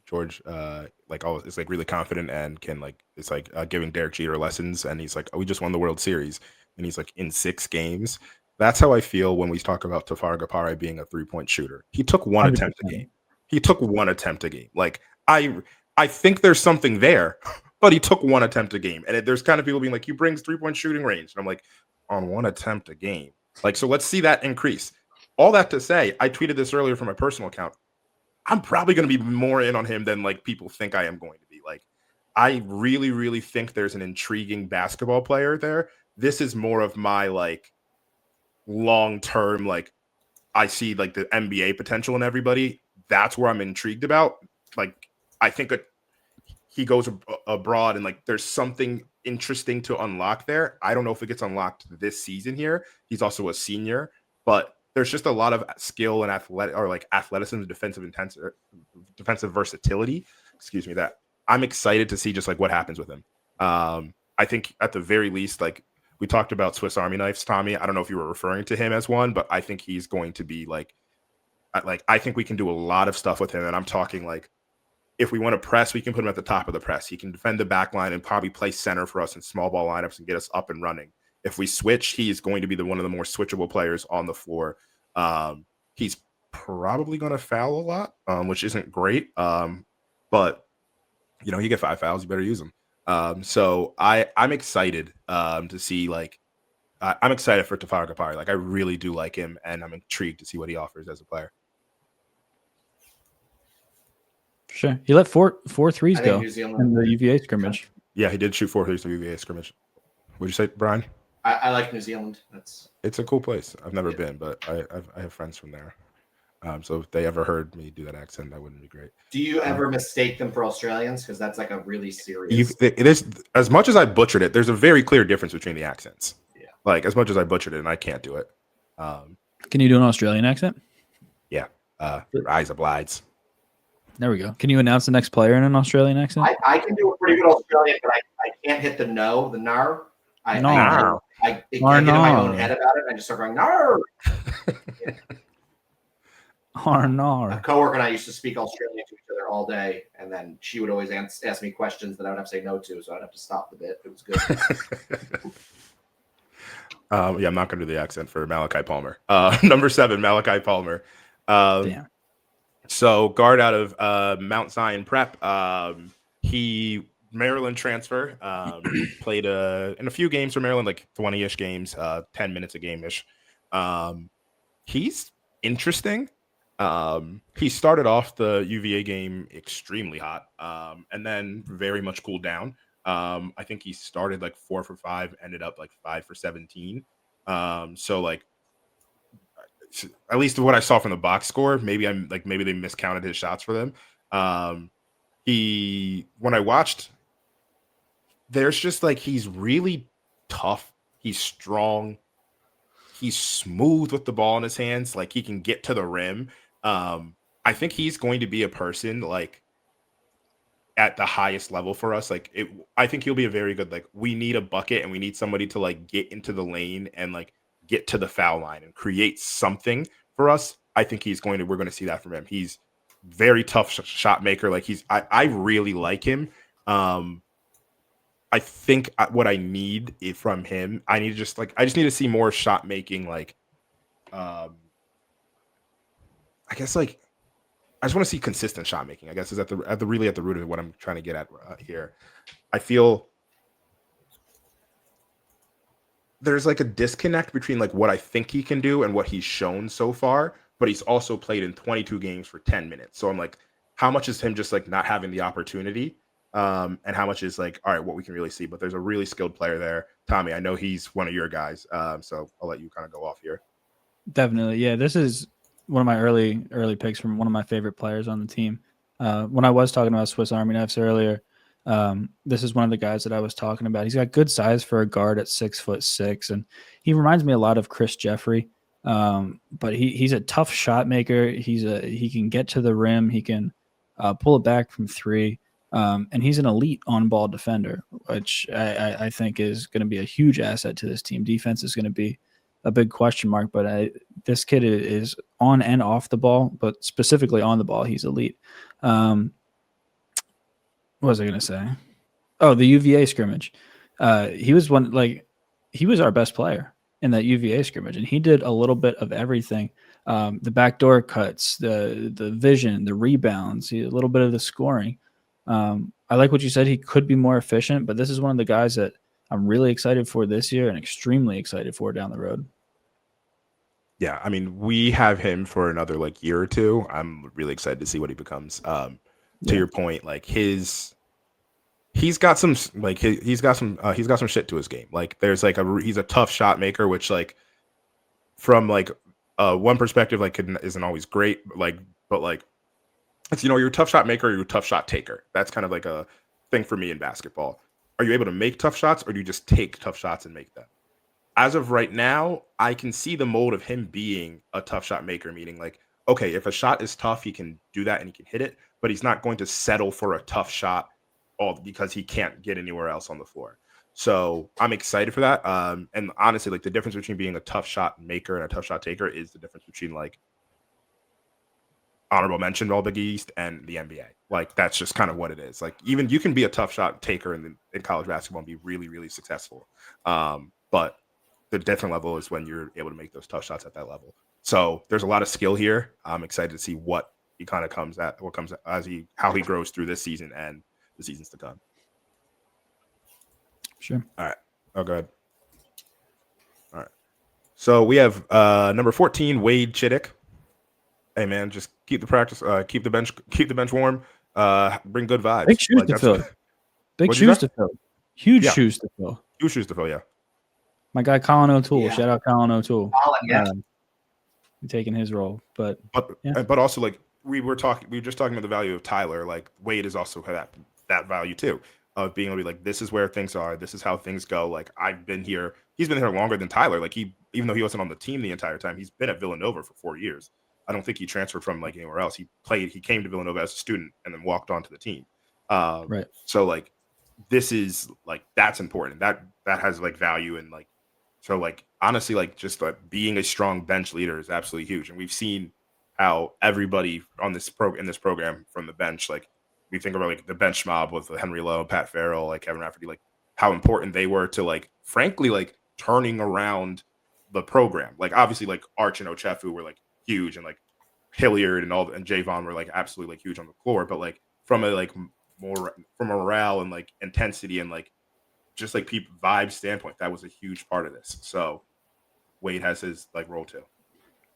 George is like really confident and can like it's like giving Derek Jeter lessons, and he's like, "Oh, we just won the World Series," and he's like in 6 games. That's how I feel when we talk about Tafara Gapare being a 3-point shooter. He took one 100%. attempt a game. Like I think there's something there, but he took one attempt a game, and there's kind of people being like, "He brings 3-point shooting range," and I'm like, on one attempt a game. Like, so let's see that increase. All that to say, I tweeted this earlier from my personal account. I'm probably going to be more in on him than like people think I am going to be. Like, I really, really think there's an intriguing basketball player there. This is more of my like long-term, like I see like the NBA potential in everybody. That's where I'm intrigued about. Like, I think he goes abroad and like there's something interesting to unlock there. I don't know if it gets unlocked this season here. He's also a senior, but there's just a lot of skill and athleticism, defensive versatility. Excuse me, that I'm excited to see just like what happens with him. I think at the very least, like we talked about Swiss Army knives, Tommy. I don't know if you were referring to him as one, but I think he's going to be like I think we can do a lot of stuff with him. And I'm talking like, if we want to press, we can put him at the top of the press. He can defend the back line and probably play center for us in small ball lineups and get us up and running. If we switch, he's going to be one of the more switchable players on the floor. He's probably going to foul a lot, which isn't great. But you get 5 fouls, you better use them. So I'm excited to see I'm excited for Tafara Gapare. Like I really do like him, and I'm intrigued to see what he offers as a player. Sure. He let four threes I think go New Zealand. in the UVA scrimmage. Yeah, he did shoot 4 threes in the UVA scrimmage. What'd you say, Brian? I like New Zealand. It's a cool place. I've never been, but I have friends from there. So if they ever heard me do that accent, that wouldn't be great. Do you ever mistake them for Australians? Because that's like a really serious. It is, as much as I butchered it, there's a very clear difference between the accents. Yeah. Like as much as I butchered it, and I can't do it. Can you do an Australian accent? Yeah. Eyes oblides. There we go. Can you announce the next player in an Australian accent? I can do a pretty good Australian, but I can't hit the nar. I get in my own head about it, and I just start going nar. A coworker and I used to speak Australian to each other all day, and then she would always ask me questions that I would have to say no to, so I'd have to stop the bit. It was good. Yeah, I'm not going to do the accent for Malachi Palmer. Number 7, Malachi Palmer. Damn. So guard out of Mount Zion Prep. He Maryland transfer. Played in a few games for Maryland, like 20-ish games, 10 minutes a game-ish. He's interesting. He started off the UVA game extremely hot, and then very much cooled down. I think he started like 4 for 5, ended up like 5 for 17. So like, at least what I saw from the box score, maybe they miscounted his shots for them. When I watched, there's just like, he's really tough. He's strong. He's smooth with the ball in his hands. Like he can get to the rim. I think he's going to be a person like at the highest level for us. I think he'll be a very good, like, we need a bucket and we need somebody to like get into the lane and like get to the foul line and create something for us. I think we're going to see that from him. He's very tough shot maker. Like I really like him. I think what I need from him, I just need to see more shot making. Like, I guess like, I just want to see consistent shot making, I guess, is at the root of what I'm trying to get at here. I feel there's like a disconnect between like what I think he can do and what he's shown so far, but he's also played in 22 games for 10 minutes. So I'm like, how much is him just like not having the opportunity? And how much is like, all right, what we can really see? But there's a really skilled player there. Tommy, I know he's one of your guys. So I'll let you kind of go off here. Definitely. Yeah, this is one of my early picks from one of my favorite players on the team. When I was talking about Swiss Army knives earlier, this is one of the guys that I was talking about. He's got good size for a guard at 6'6", and he reminds me a lot of Chris Jeffrey. But he's a tough shot maker. He can get to the rim. He can pull it back from 3. And he's an elite on-ball defender, which I think is going to be a huge asset to this team. Defense is going to be a big question mark, but this kid is on and off the ball, but specifically on the ball, he's elite. What was I going to say? Oh, the UVA scrimmage. He was our best player in that UVA scrimmage, and he did a little bit of everything. The backdoor cuts, the vision, the rebounds, a little bit of the scoring. I like what you said. He could be more efficient, but this is one of the guys that I'm really excited for this year and extremely excited for down the road. Yeah, I mean, we have him for another like year or two. I'm really excited to see what he becomes. To your point, like he's got some shit to his game. Like there's like he's a tough shot maker, which like from like one perspective like isn't always great, but it's, you're a tough shot maker, you're a tough shot taker. That's kind of like a thing for me in basketball. Are you able to make tough shots, or do you just take tough shots and make them? As of right now, I can see the mold of him being a tough shot maker, meaning like, okay, if a shot is tough, he can do that and he can hit it, but he's not going to settle for a tough shot all because he can't get anywhere else on the floor. So I'm excited for that. And honestly, like the difference between being a tough shot maker and a tough shot taker is the difference between like honorable mention All Big East and the NBA. Like that's just kind of what it is. Like even you can be a tough shot taker in college basketball and be really, really successful. But the different level is when you're able to make those tough shots at that level. So there's a lot of skill here. I'm excited to see what he kind of how he grows through this season and the seasons to come. Sure. All right. Oh, go ahead. All right. So we have number 14, Wade Chittick. Hey man, just keep the bench warm. bring good vibes. Big shoes Like, to that's fill. Big What'd you shoes say? to fill. Huge Yeah. shoes to fill. Huge shoes to fill. Yeah. My guy Colin O'Toole. Yeah. Shout out Colin O'Toole. Colin, yeah. Taking his role, but But also, like, we were just talking about the value of Tyler. Like, Wade is also that value too, of being able to be like, this is where things are, this is how things go. Like, I've been here, he's been here longer than Tyler. Like, even though he wasn't on the team the entire time, he's been at Villanova for 4 years. I don't think he transferred from like anywhere else. He came to Villanova as a student and then walked on to the team. right. So like, this is like, that's important. That has like value, and like, so like, honestly, like, just like being a strong bench leader is absolutely huge. And we've seen how everybody on this in this program from the bench, like, we think about like the bench mob with Henry Lowe, Pat Farrell, like Kevin Rafferty, like how important they were to, like, frankly, like turning around the program. Like, obviously, like Arch and Ochefu were like huge, and like Hilliard and Javon were like absolutely like huge on the floor. But like from a like more from a morale and like intensity and like just like people vibe standpoint, that was a huge part of this. So Wade has his like role too.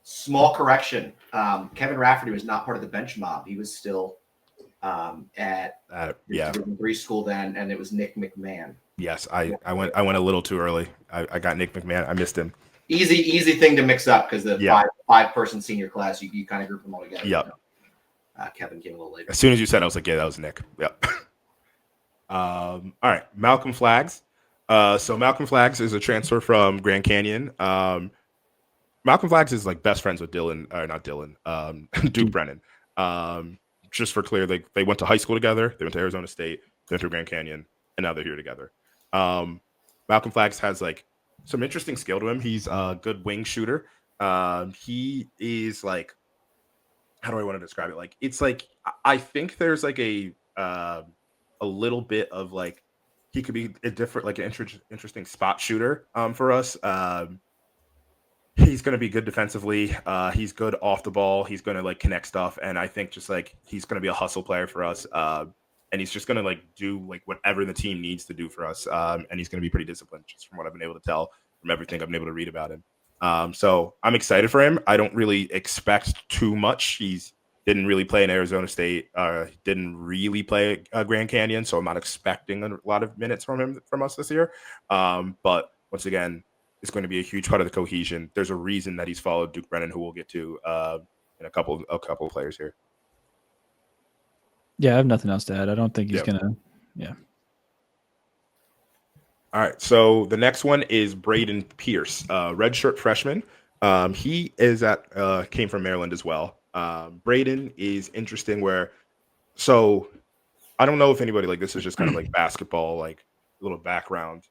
Small correction. Kevin Rafferty was not part of the bench mob. He was still at Three school then, and it was Nick McMahon. Yes, I went a little too early. I got Nick McMahon. I missed him. Easy thing to mix up, because the five person senior class, you kind of group them all together. Yep. You know? Kevin came a little later. As soon as you said, I was like, yeah, that was Nick. Yep. All right, Malcolm Flags. So Malcolm Flags is a transfer from Grand Canyon. Malcolm Flags is like best friends with Duke Brennan. Just for clear, they went to high school together. They went to Arizona State, they went to Grand Canyon, and now they're here together. Malcolm Flags has like some interesting skill to him. He's a good wing shooter. He is like, how do I want to describe it? Like, it's like, I think there's like a little bit of like, he could be a different, like an interesting spot shooter for us. He's going to be good defensively. He's good off the ball. He's going to like connect stuff. And I think just like, he's going to be a hustle player for us. And he's just going to like do like whatever the team needs to do for us. And he's going to be pretty disciplined, just from what I've been able to tell from everything I've been able to read about him. So I'm excited for him. I don't really expect too much. He's didn't really play in Arizona State. Didn't really play Grand Canyon. So I'm not expecting a lot of minutes from us this year. But once again, it's going to be a huge part of the cohesion. There's a reason that he's followed Duke Brennan, who we'll get to in a couple of players here. Yeah, I have nothing else to add. I don't think he's gonna. Yeah. All right. So the next one is Braden Pierce, redshirt freshman. He is came from Maryland as well. Braden is interesting so I don't know if anybody, like, this is just kind of like basketball, like a little background.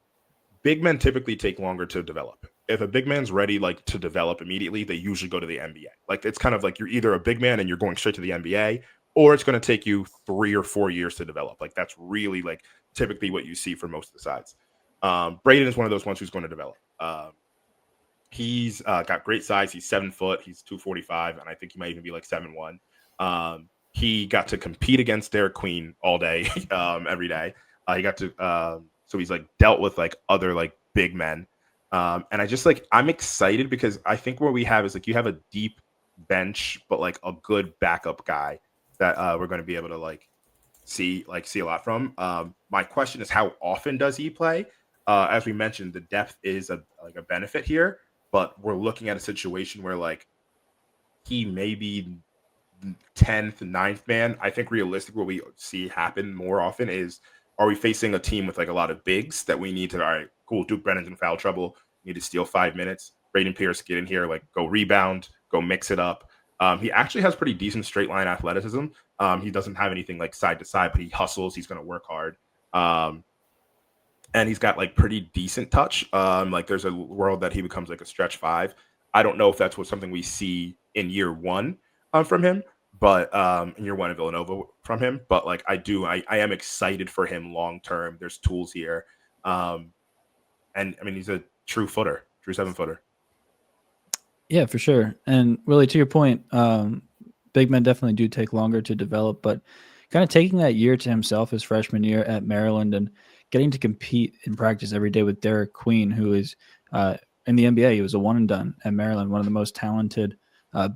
Big men typically take longer to develop. If a big man's ready, like, to develop immediately, they usually go to the NBA. Like, it's kind of like you're either a big man and you're going straight to the NBA, or it's going to take you 3 or 4 years to develop. Like, that's really like typically what you see for most of the sides. Braden is one of those ones who's going to develop. He's got great size. He's 7 foot. He's 245, and I think he might even be like 7'1". He got to compete against Derek Queen all day, every day. He got to so he's like dealt with like other like big men. And I just like, I'm excited because I think what we have is like, you have a deep bench, but like a good backup guy that we're going to be able to like see a lot from. My question is, how often does he play? As we mentioned, the depth is a benefit here, but we're looking at a situation where like he may be 10th, 9th man. I think realistically what we see happen more often is, are we facing a team with like a lot of bigs that we need to, all right, cool, Duke Brennan's in foul trouble, need to steal 5 minutes. Braden Pierce, get in here, like go rebound, go mix it up. He actually has pretty decent straight line athleticism. He doesn't have anything like side to side, but he hustles. He's going to work hard. And he's got like pretty decent touch. Like there's a world that he becomes like a stretch 5. I don't know if that's something we see in year 1 from him, but in year 1 of Villanova from him. But like I am excited for him long term. There's tools here. And I mean, he's a true 7-footer. Yeah, for sure. And Willie, to your point, big men definitely do take longer to develop, but kind of taking that year to himself, his freshman year at Maryland, and getting to compete in practice every day with Derek Queen, who is in the NBA. He was a one and done at Maryland, one of the most talented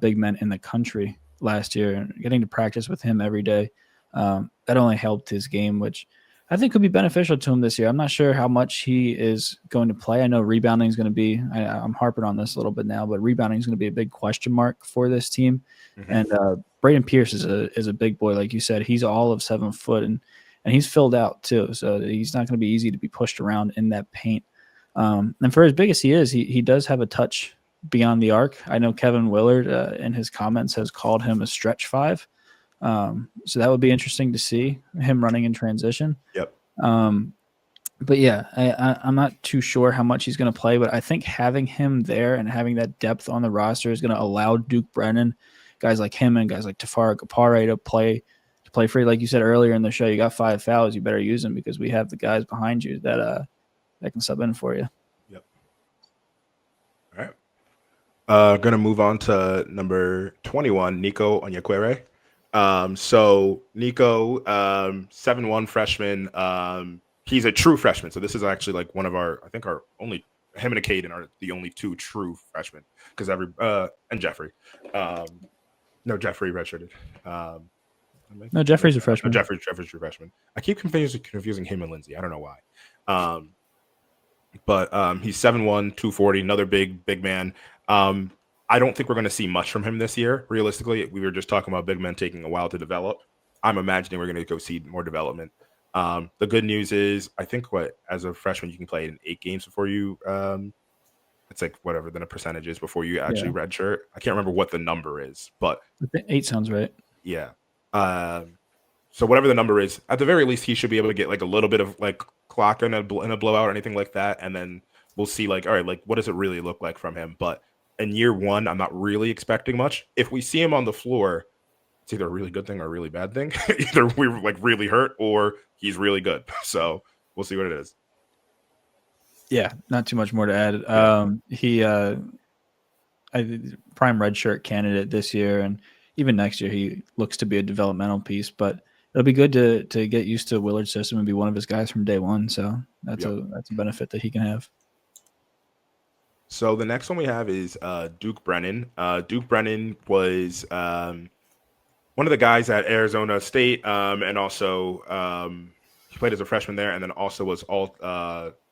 big men in the country last year, and getting to practice with him every day That only helped his game, which I think could be beneficial to him this year. I'm not sure how much he is going to play. I know rebounding is going to be, I'm harping on this a little bit now, but rebounding is going to be a big question mark for this team. Mm-hmm. And Braden Pierce is a big boy. Like you said, he's all of 7 foot and he's filled out too. So he's not going to be easy to be pushed around in that paint. And for as big as he is, he does have a touch beyond the arc. I know Kevin Willard in his comments has called him a stretch 5. So that would be interesting to see him running in transition. Yep. But yeah, I'm not too sure how much he's going to play, but I think having him there and having that depth on the roster is going to allow Duke Brennan, guys like him and guys like Tafara Gapare to play free. Like you said earlier in the show, you got 5 fouls, you better use them because we have the guys behind you that can sub in for you. Yep. All right. Gonna move on to number 21, Nico Onyekwere. So Nico, 7'1" freshman. He's a true freshman. So this is actually like one of our only, him and Caden are the only 2 true freshmen because and Jeffrey. No, Jeffrey redshirted. No, Jeffrey's a freshman. Jeffrey's a true freshman. I keep confusing him and Lindsay. I don't know why. But he's 7'1", 240, another big man. I don't think we're going to see much from him this year. Realistically, we were just talking about big men taking a while to develop. I'm imagining we're going to go see more development. The good news is, I think as a freshman, you can play in 8 games before you. It's like whatever the percentage is before you actually redshirt. I can't remember what the number is, but 8 sounds right. Yeah. So whatever the number is, at the very least, he should be able to get like a little bit of like clock in a blowout or anything like that, and then we'll see like, all right, like what does it really look like from him? But in year 1, I'm not really expecting much. If we see him on the floor, it's either a really good thing or a really bad thing. Either we're like really hurt or he's really good. So we'll see what it is. Yeah, not too much more to add. He prime redshirt candidate this year, and even next year he looks to be a developmental piece. But it'll be good to get used to Willard's system and be one of his guys from day one. So that's a benefit that he can have. So the next one we have is Duke Brennan. Duke Brennan was one of the guys at Arizona State, and also he played as a freshman there, and then also was all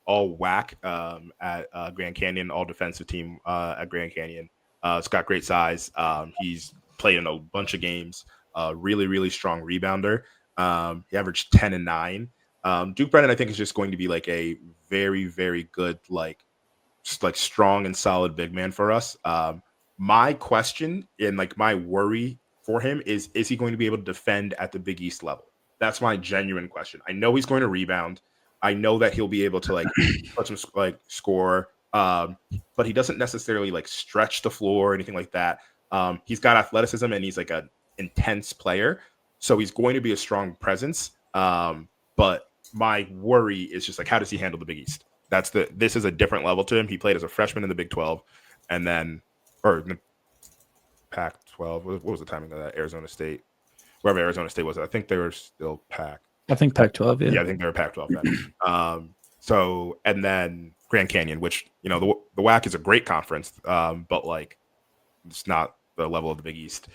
WAC at Grand Canyon, all defensive team at Grand Canyon. It's got great size. He's played in a bunch of games. Really, really strong rebounder. He averaged 10 and 9. Duke Brennan, I think, is just going to be like a very, very good, like strong and solid big man for us. My question and like my worry for him is he going to be able to defend at the Big East level? That's my genuine question. I know he's going to rebound. I know that he'll be able to like let him like score, but he doesn't necessarily like stretch the floor or anything like that. He's got athleticism and he's like an intense player, so he's going to be a strong presence. But my worry is just like, how does he handle the Big East? This is a different level to him. He played as a freshman in the Big 12, and then or in the Pac-12. What was the timing of that? Arizona State, wherever Arizona State was. I think they were still Pac. I think Pac-12. Yeah, I think they were Pac-12 then. So and then Grand Canyon, which the WAC is a great conference, but like it's not the level of the Big East.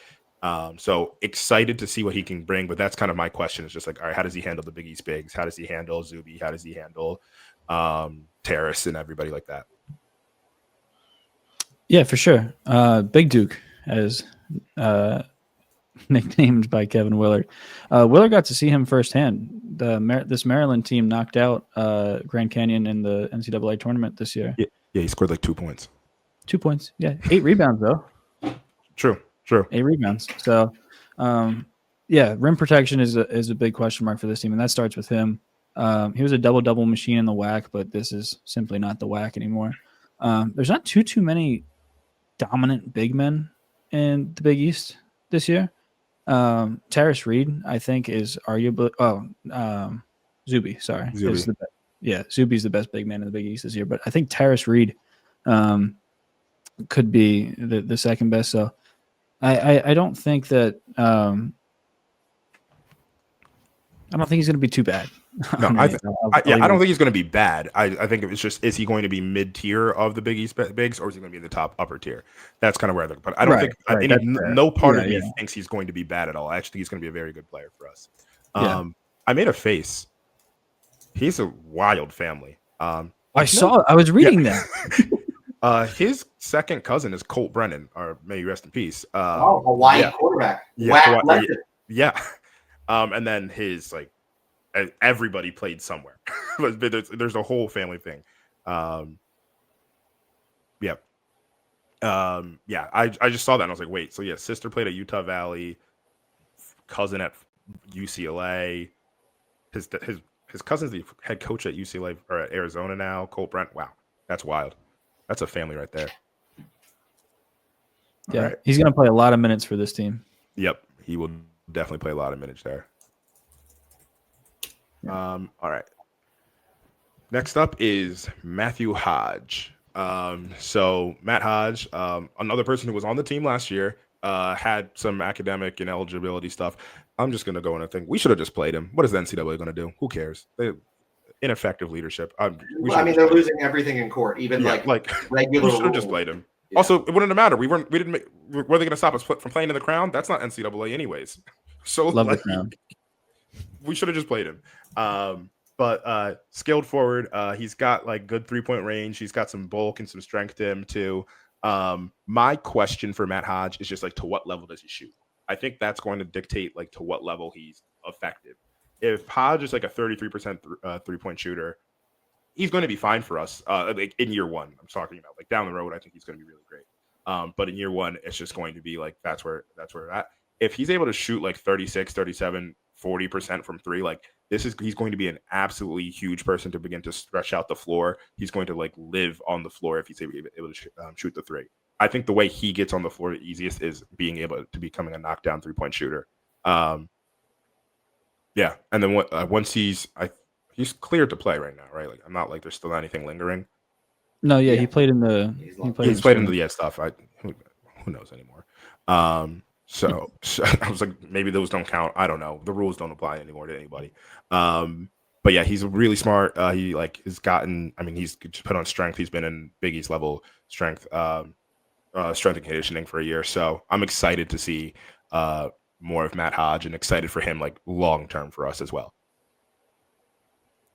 So excited to see what he can bring, but that's kind of my question. It's just like, all right, how does he handle the Big East bigs? How does he handle Zuby? How does he handle Terrace and everybody like that? Yeah, for sure. Big Duke, as nicknamed by Kevin Willard. Willard got to see him firsthand. This Maryland team knocked out Grand Canyon in the NCAA tournament this year. Yeah, he scored like 2 points. 2 points. Yeah, 8 rebounds though. True. 8 rebounds. So, rim protection is a big question mark for this team, and that starts with him. He was a double-double machine in the WAC, but this is simply not the WAC anymore. There's not too many dominant big men in the Big East this year. Terrace Reed, I think, is arguably Zuby. Sorry, Zuby. Zuby's the best big man in the Big East this year, but I think Terrace Reed could be the second best. So I don't think that I don't think he's going to be too bad. No, I don't think he's going to be bad. I think it's just, is he going to be mid-tier of the Big East bigs, or is he going to be in the top upper tier? That's kind of where I look. But I don't think no part of me thinks he's going to be bad at all. I actually think he's going to be a very good player for us. Yeah. I made a face. He's a wild family. I was reading that. His second cousin is Colt Brennan, or may he rest in peace. Hawaii quarterback. Yeah, Hawaii. yeah. And then his everybody played somewhere. There's a whole family thing. Yeah. I just saw that and I was like, wait, so yeah, sister played at Utah Valley, cousin at UCLA. His cousin's the head coach at UCLA or at Arizona now. Colt Brent. Wow, that's wild. That's a family right there. Yeah, right. He's going to play a lot of minutes for this team. Yep, he will definitely play a lot of minutes there. Yeah. All right. Next up is Matthew Hodge. So Matt Hodge, another person who was on the team last year, had some academic and eligibility stuff. I'm just going to go in and think we should have just played him. What is the NCAA going to do? Who cares? Ineffective leadership. They're losing everything in court, even like regular. We should have just played him. Yeah. Also, it wouldn't have mattered. Were they going to stop us from playing in the Crown? That's not NCAA anyways. So Love the Crown. We should have just played him. But skilled forward, he's got like good 3-point range. He's got some bulk and some strength to him too. My question for Matt Hodge is just like, to what level does he shoot? I think that's going to dictate like to what level he's effective. If Hodge is like a 33% 3-point shooter, he's going to be fine for us. Like in year one, I'm talking about like down the road, I think he's going to be really great. But in year one, it's just going to be like that's where we're at. If he's able to shoot like 36, 37, 40% from three, like he's going to be an absolutely huge person to begin to stretch out the floor. He's going to like live on the floor if he's able to shoot the three. I think the way he gets on the floor the easiest is being able to becoming a knockdown 3-point shooter. Yeah, and then once he's cleared to play right now, right? Like I'm not like there's still anything lingering. No, yeah, he played in the he's played in the stuff. Who knows anymore. So I was like, maybe those don't count. I don't know. The rules don't apply anymore to anybody. But yeah, he's really smart. He like has gotten. I mean, he's put on strength. He's been in Big East level strength and conditioning for a year. So I'm excited to see more of Matt Hodge and excited for him like long term for us as well.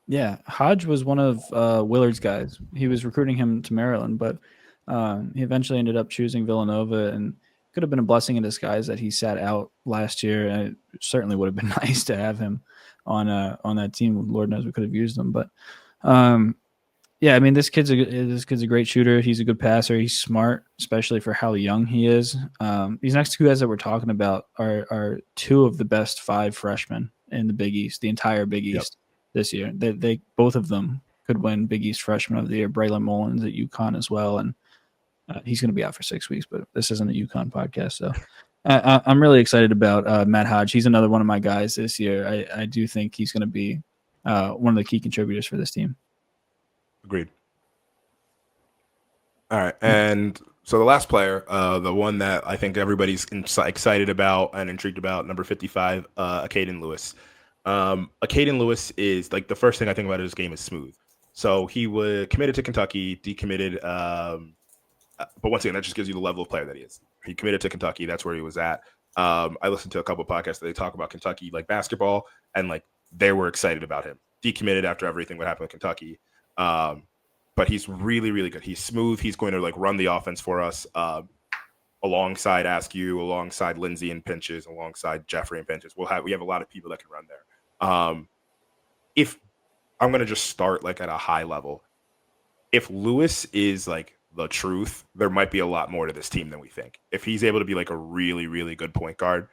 Yeah, Hodge was one of Willard's guys. He was recruiting him to Maryland, but he eventually ended up choosing Villanova, and could have been a blessing in disguise that he sat out last year. And it certainly would have been nice to have him on that team. Lord knows we could have used him, but yeah, I mean this kid's a great shooter. He's a good passer. He's smart, especially for how young he is. These next two guys that we're talking about are two of the best 5 freshmen in the Big East, the entire Big East. This year. They both of them could win Big East Freshman of the Year. Braylon Mullins at UConn as well, and he's going to be out for 6 weeks. But this isn't a UConn podcast, so I'm really excited about Matt Hodge. He's another one of my guys this year. I do think he's going to be one of the key contributors for this team. Agreed. All right, and so the last player, the one that I think everybody's excited about and intrigued about, number 55, Akaden Lewis. Akaden Lewis is like the first thing I think about his game is smooth. So he was committed to Kentucky, decommitted. But once again, that just gives you the level of player that he is. He committed to Kentucky. That's where he was at. I listened to a couple of podcasts that they talk about Kentucky, like basketball, and like they were excited about him. Decommitted after everything that happened with Kentucky. But he's really, really good. He's smooth. He's going to like run the offense for us. Alongside Askew, alongside Lindsay and pinches, alongside Jeffrey and pinches. We have a lot of people that can run there. If I'm going to just start like at a high level, if Lewis is like the truth, there might be a lot more to this team than we think. If he's able to be like a really, really good point guard,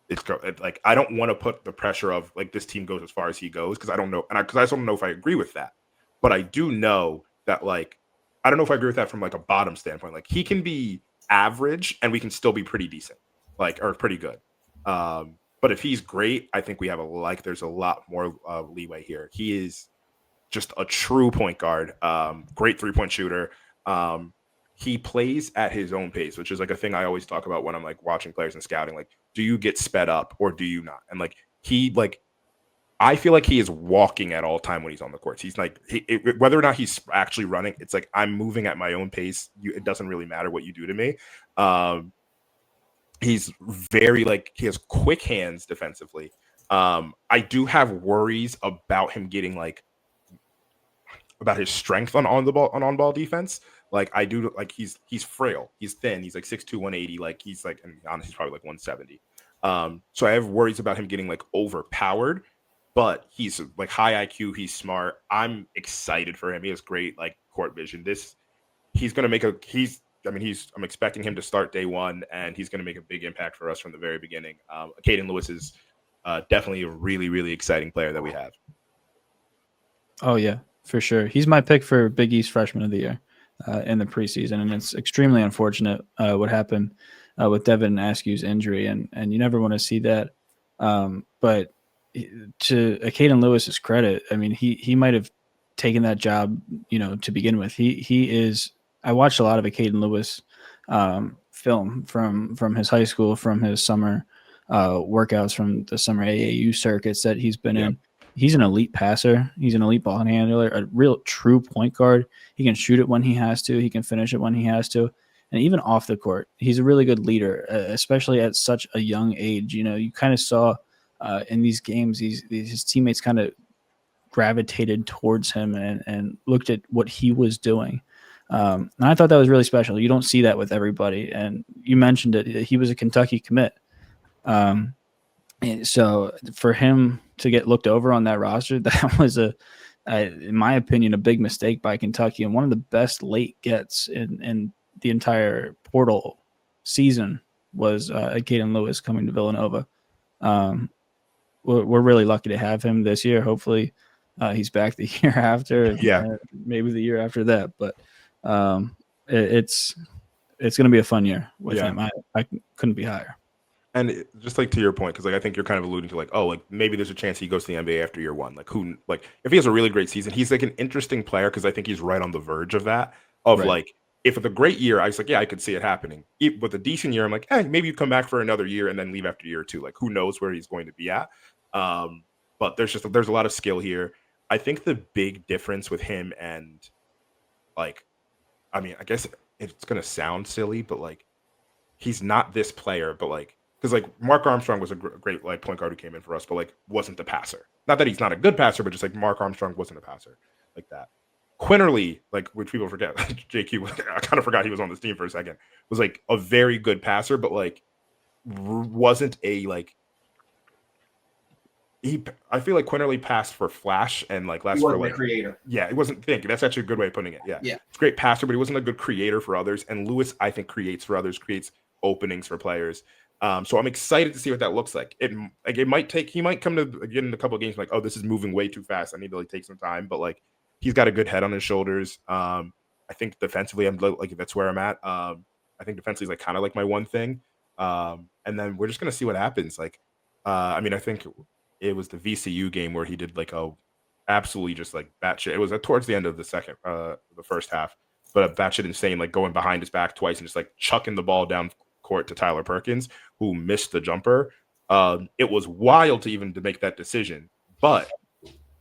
it's like, I don't want to put the pressure of like this team goes as far as he goes. Cause I don't know. Because I just don't know if I agree with that, but I do know that like, I don't know if I agree with that from like a bottom standpoint. Like he can be average and we can still be pretty decent, like, or pretty good. But if he's great, I think we have there's a lot more leeway here. He is just a true point guard, great 3-point shooter. He plays at his own pace, which is like a thing I always talk about when I'm like watching players and scouting. Like, do you get sped up or do you not? And like I feel like he is walking at all time when he's on the courts. He's like, whether or not he's actually running, it's like I'm moving at my own pace. It doesn't really matter what you do to me. He's very like he has quick hands defensively. I do have worries about him getting like about his strength on the ball on ball defense. Like I do, like he's frail, he's thin, he's like 6'2", 180, like he's like, and honestly, he's probably like 170. So I have worries about him getting like overpowered, but he's like high IQ, he's smart. I'm excited for him. He has great like court vision. He's gonna make I'm expecting him to start day one, and he's gonna make a big impact for us from the very beginning. Caden Lewis is definitely a really, really exciting player that we have. Oh yeah, for sure. He's my pick for Big East Freshman of the Year in the preseason, and it's extremely unfortunate what happened with Devin Askew's injury, and you never want to see that. But to Caden Lewis's credit, I mean, he might have taken that job, to begin with. He is. I watched a lot of Caden Lewis film from his high school, from his summer workouts, from the summer AAU circuits that he's been in. He's an elite passer. He's an elite ball handler, a real true point guard. He can shoot it when he has to. He can finish it when he has to. And even off the court, he's a really good leader, especially at such a young age. You kind of saw in these games, his teammates kind of gravitated towards him and looked at what he was doing. And I thought that was really special. You don't see that with everybody. And you mentioned it. He was a Kentucky commit. And so for him to get looked over on that roster, that was in my opinion, a big mistake by Kentucky, and one of the best late gets in the entire portal season was Caden Lewis coming to Villanova. We're really lucky to have him this year. Hopefully he's back the year after, maybe the year after that. But it's going to be a fun year with him. I couldn't be higher. And just like to your point, because like I think you're kind of alluding to like, oh, like maybe there's a chance he goes to the NBA after year one. Like if he has a really great season, he's like an interesting player because I think he's right on the verge of that. Like if with a great year, I was like, yeah, I could see it happening. With a decent year, I'm like, hey, maybe you come back for another year and then leave after year two. Like who knows where he's going to be at? But there's a lot of skill here. I think the big difference with him and like, I mean, I guess it's gonna sound silly, but like he's not this player, but like. Because like Mark Armstrong was a great like point guard who came in for us, but like wasn't the passer. Not that he's not a good passer, but just like Mark Armstrong wasn't a passer like that. Quinterly, like which people forget, JQ, I kind of forgot he was on this team for a second. Was like a very good passer, but like wasn't a like. I feel like Quinterly passed for flash and like less for like a creator. Yeah, he wasn't thinking. That's actually a good way of putting it. Yeah, yeah, it's a great passer, but he wasn't a good creator for others. And Lewis, I think, creates for others, creates openings for players. So I'm excited to see what that looks like. He might come to get in a couple of games like, oh, this is moving way too fast. I need to like take some time, but like he's got a good head on his shoulders. I think defensively, I'm like that's where I'm at. I think defensively is like kind of like my one thing. And then we're just gonna see what happens. Like, I mean, I think it was the VCU game where he did like a absolutely just like batshit. It was towards the end of the first half, but a batshit insane, like going behind his back twice and just like chucking the ball down court to Tyler Perkins, who missed the jumper. It was wild to make that decision, but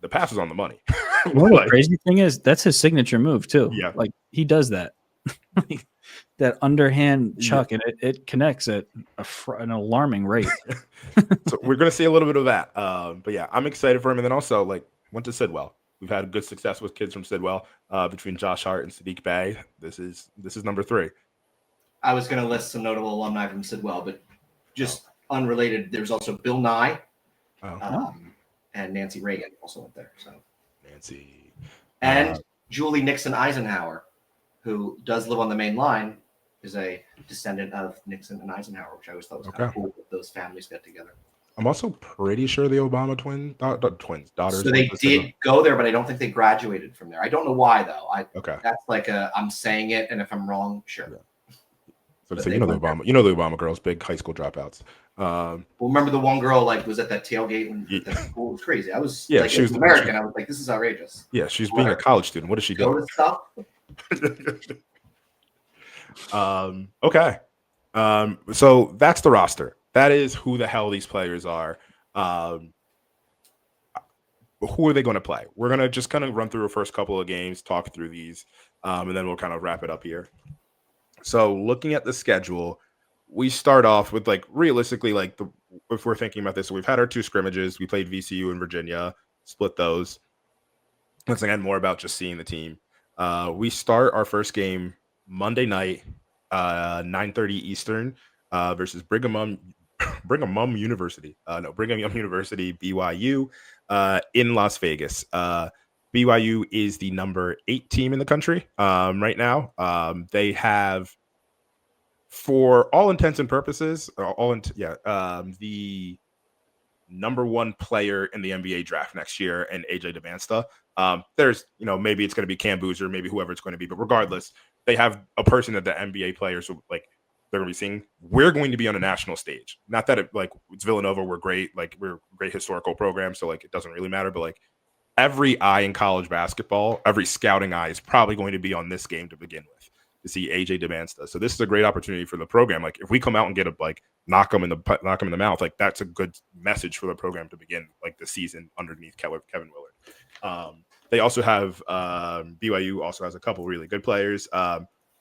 the pass is on the money. The crazy thing is that's his signature move too. Yeah, like he does that, that underhand chuck, and it connects at an alarming rate. So we're gonna see a little bit of that. But yeah, I'm excited for him. And then also like went to Sidwell. We've had good success with kids from Sidwell between Josh Hart and Sadiq Bey. This is number 3. I was going to list some notable alumni from Sidwell, but just unrelated. There's also Bill Nye and Nancy Reagan also went there. So Nancy and Julie Nixon Eisenhower, who does live on the main line, is a descendant of Nixon and Eisenhower, which I always thought was kind of cool that those families got together. I'm also pretty sure the Obama daughters. So they did go there, but I don't think they graduated from there. I don't know why though. That's like I'm saying it, and if I'm wrong, sure. Yeah. So you know the Obama girls, big high school dropouts. Well, remember the one girl like was at that tailgate when the school was crazy. I was she was American. I was like, this is outrageous. Yeah, she's being a college student. What is she doing? Okay. So that's the roster. That is who the hell these players are. Who are they going to play? We're going to just kind of run through the first couple of games, talk through these, and then we'll kind of wrap it up here. So looking at the schedule, we start off with like realistically like if we're thinking about this, so we've had our 2 scrimmages. We played VCU and Virginia, split those. Once again, more about just seeing the team. We start our first game Monday night, 9:30 Eastern, versus Brigham Young University, BYU, in Las Vegas. BYU is the number 8 team in the country right now. They have, for all intents and purposes, the number 1 player in the NBA draft next year, and AJ DeBansta. There's, maybe it's going to be Cam Boozer, maybe whoever it's going to be, but regardless, they have a person that the NBA players like they're going to be seeing. We're going to be on a national stage. Not that it's Villanova, we're great, like we're a great historical program, so like it doesn't really matter, but like every eye in college basketball, every scouting eye is probably going to be on this game to begin with, to see AJ DeBansta. So this is a great opportunity for the program. Like if we come out and get knock them in the mouth, like that's a good message for the program to begin like the season underneath Kevin Willard. They also have BYU also has a couple really good players.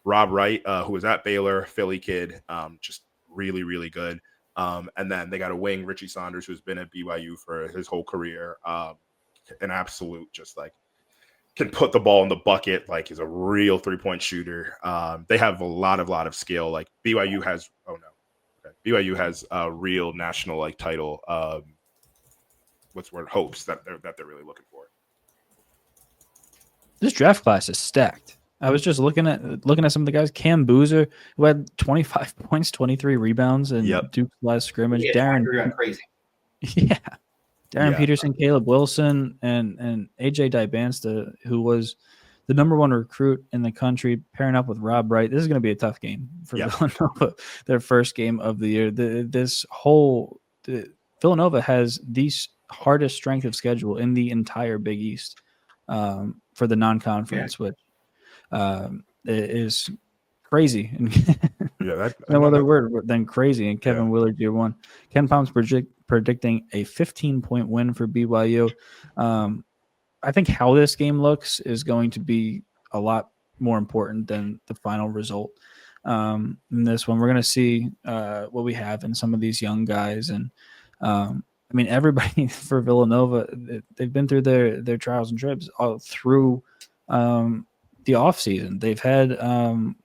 Rob Wright, who was at Baylor, Philly kid, just really, really good. And then they got a wing, Richie Saunders, who's been at BYU for his whole career. An absolute, just like, can put the ball in the bucket, like he's a real 3-point shooter. They have a lot of skill. Like BYU has a real national like title. Hopes that they're really looking for. This draft class is stacked. I was just looking at some of the guys. Cam Boozer, who had 25 points, 23 rebounds, and Duke's last scrimmage. Darren, crazy. Yeah. Darren Peterson, Caleb Wilson, and AJ DeBansta, who was the number 1 recruit in the country, pairing up with Rob Wright. This is going to be a tough game for Villanova, their first game of the year. Villanova has the hardest strength of schedule in the entire Big East for the non-conference, which is crazy. No other word than crazy. And Kevin Willard, year 1. Ken Palm's predicting a 15-point win for BYU. I think how this game looks is going to be a lot more important than the final result. In this one, we're going to see what we have in some of these young guys. And everybody for Villanova, they've been through their trials and trips all through the offseason.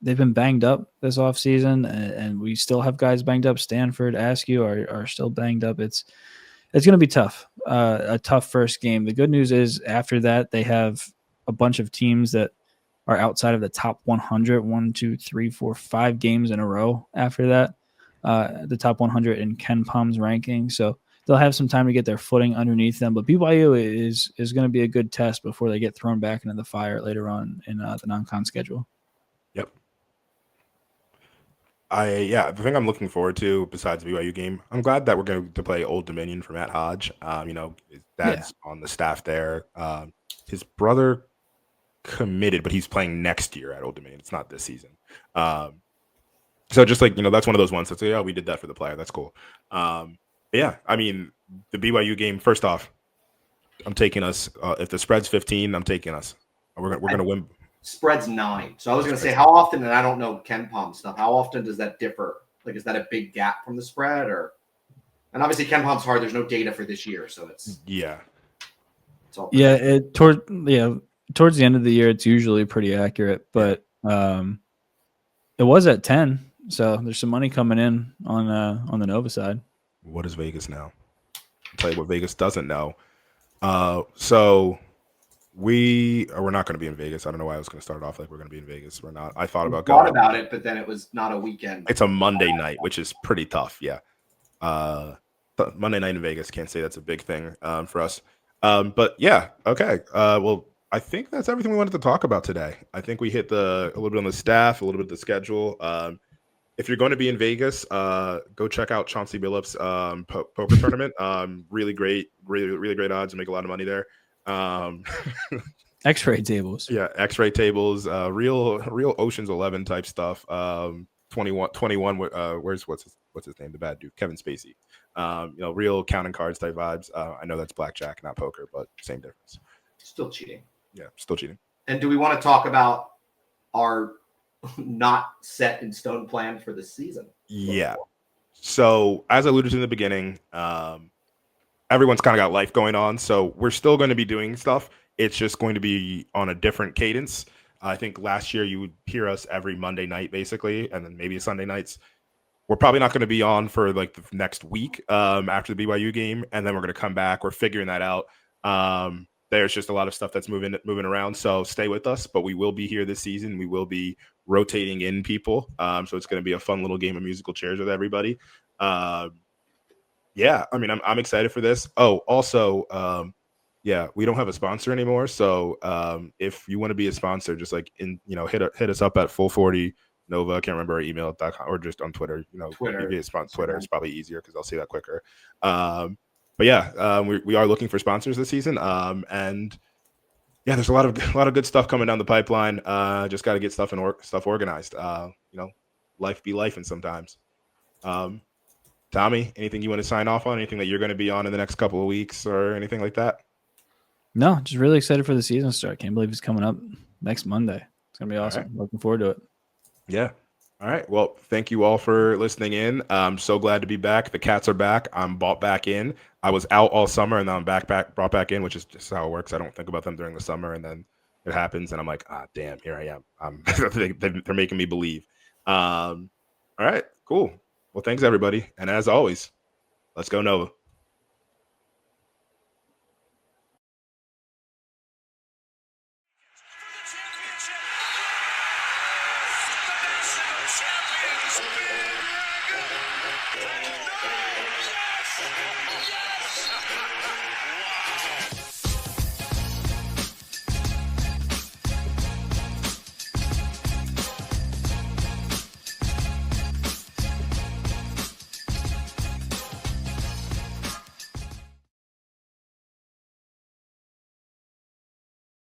They've been banged up this offseason, and we still have guys banged up. Stanford, Askew are still banged up. It's going to be tough, a tough first game. The good news is after that, they have a bunch of teams that are outside of the top 100, 1, 2, 3, 4, 5 games in a row after that, the top 100 in Ken Palm's ranking. So they'll have some time to get their footing underneath them. But BYU is going to be a good test before they get thrown back into the fire later on in the non-con schedule. Yep. The thing I'm looking forward to besides the BYU game, I'm glad that we're going to play Old Dominion for Matt Hodge. His dad's on the staff there. His brother committed, but he's playing next year at Old Dominion. It's not this season. So just like, that's one of those ones that's like, we did that for the player. That's cool. The BYU game, first off, I'm taking us. If the spread's 15, I'm taking us. We're going to win. Spread's 9. So I was going to say, how often, and I don't know Ken Palm stuff, how often does that differ? Like, is that a big gap from the spread? And obviously Ken Palm's hard. There's no data for this year. So it's all towards the end of the year, it's usually pretty accurate, but it was at 10. So there's some money coming in on the Nova side. What does Vegas know? I'll tell you what Vegas doesn't know. So we're not going to be in Vegas. I don't know why I was going to start off like we're going to be in Vegas. We're not. I thought about it, but then it was not a weekend. It's a Monday night, which is pretty tough. Yeah. Monday night in Vegas. Can't say that's a big thing for us. But yeah. Okay. Well, I think that's everything we wanted to talk about today. I think we hit a little bit on the staff, a little bit of the schedule. If you're going to be in Vegas, go check out Chauncey Billups' poker tournament. Really great odds and make a lot of money there. X-ray tables. Yeah, X-ray tables. Real Ocean's 11 type stuff. 21. What's his name? The bad dude, Kevin Spacey. Real counting cards type vibes. I know that's blackjack, not poker, but same difference. Still cheating. Yeah, still cheating. And do we want to talk about our not set in stone plan for the season? Yeah. So as I alluded to in the beginning, everyone's kind of got life going on, so we're still going to be doing stuff. It's just going to be on a different cadence. I think last year you would hear us every Monday night, basically, and then maybe Sunday nights. We're probably not going to be on for like the next week after the BYU game, and then we're going to come back. We're figuring that out. There's just a lot of stuff that's moving around, so stay with us. But we will be here this season. We will be rotating in people, so it's going to be a fun little game of musical chairs with everybody. Yeah, I mean, I'm excited for this. Oh, also, yeah, we don't have a sponsor anymore. So if you want to be a sponsor, just like hit us up at Full 40 Nova. I can't remember our email.com or just on Twitter. Twitter. Be a sponsor. Twitter is probably easier because I'll see that quicker. But yeah, we are looking for sponsors this season. And yeah, there's a lot of good stuff coming down the pipeline. Just got to get stuff organized. Life be life, and sometimes. Tommy, anything you want to sign off on? Anything that you're going to be on in the next couple of weeks or anything like that? No, just really excited for the season start. Can't believe it's coming up next Monday. It's going to be awesome. Right. Looking forward to it. Yeah. All right. Well, thank you all for listening in. I'm so glad to be back. The cats are back. I'm brought back in. I was out all summer, and now I'm brought back in, which is just how it works. I don't think about them during the summer, and then it happens, and I'm like, damn, here I am. They're making me believe. All right. Cool. Well, thanks, everybody. And as always, let's go Nova. Yes! Yes! Wow!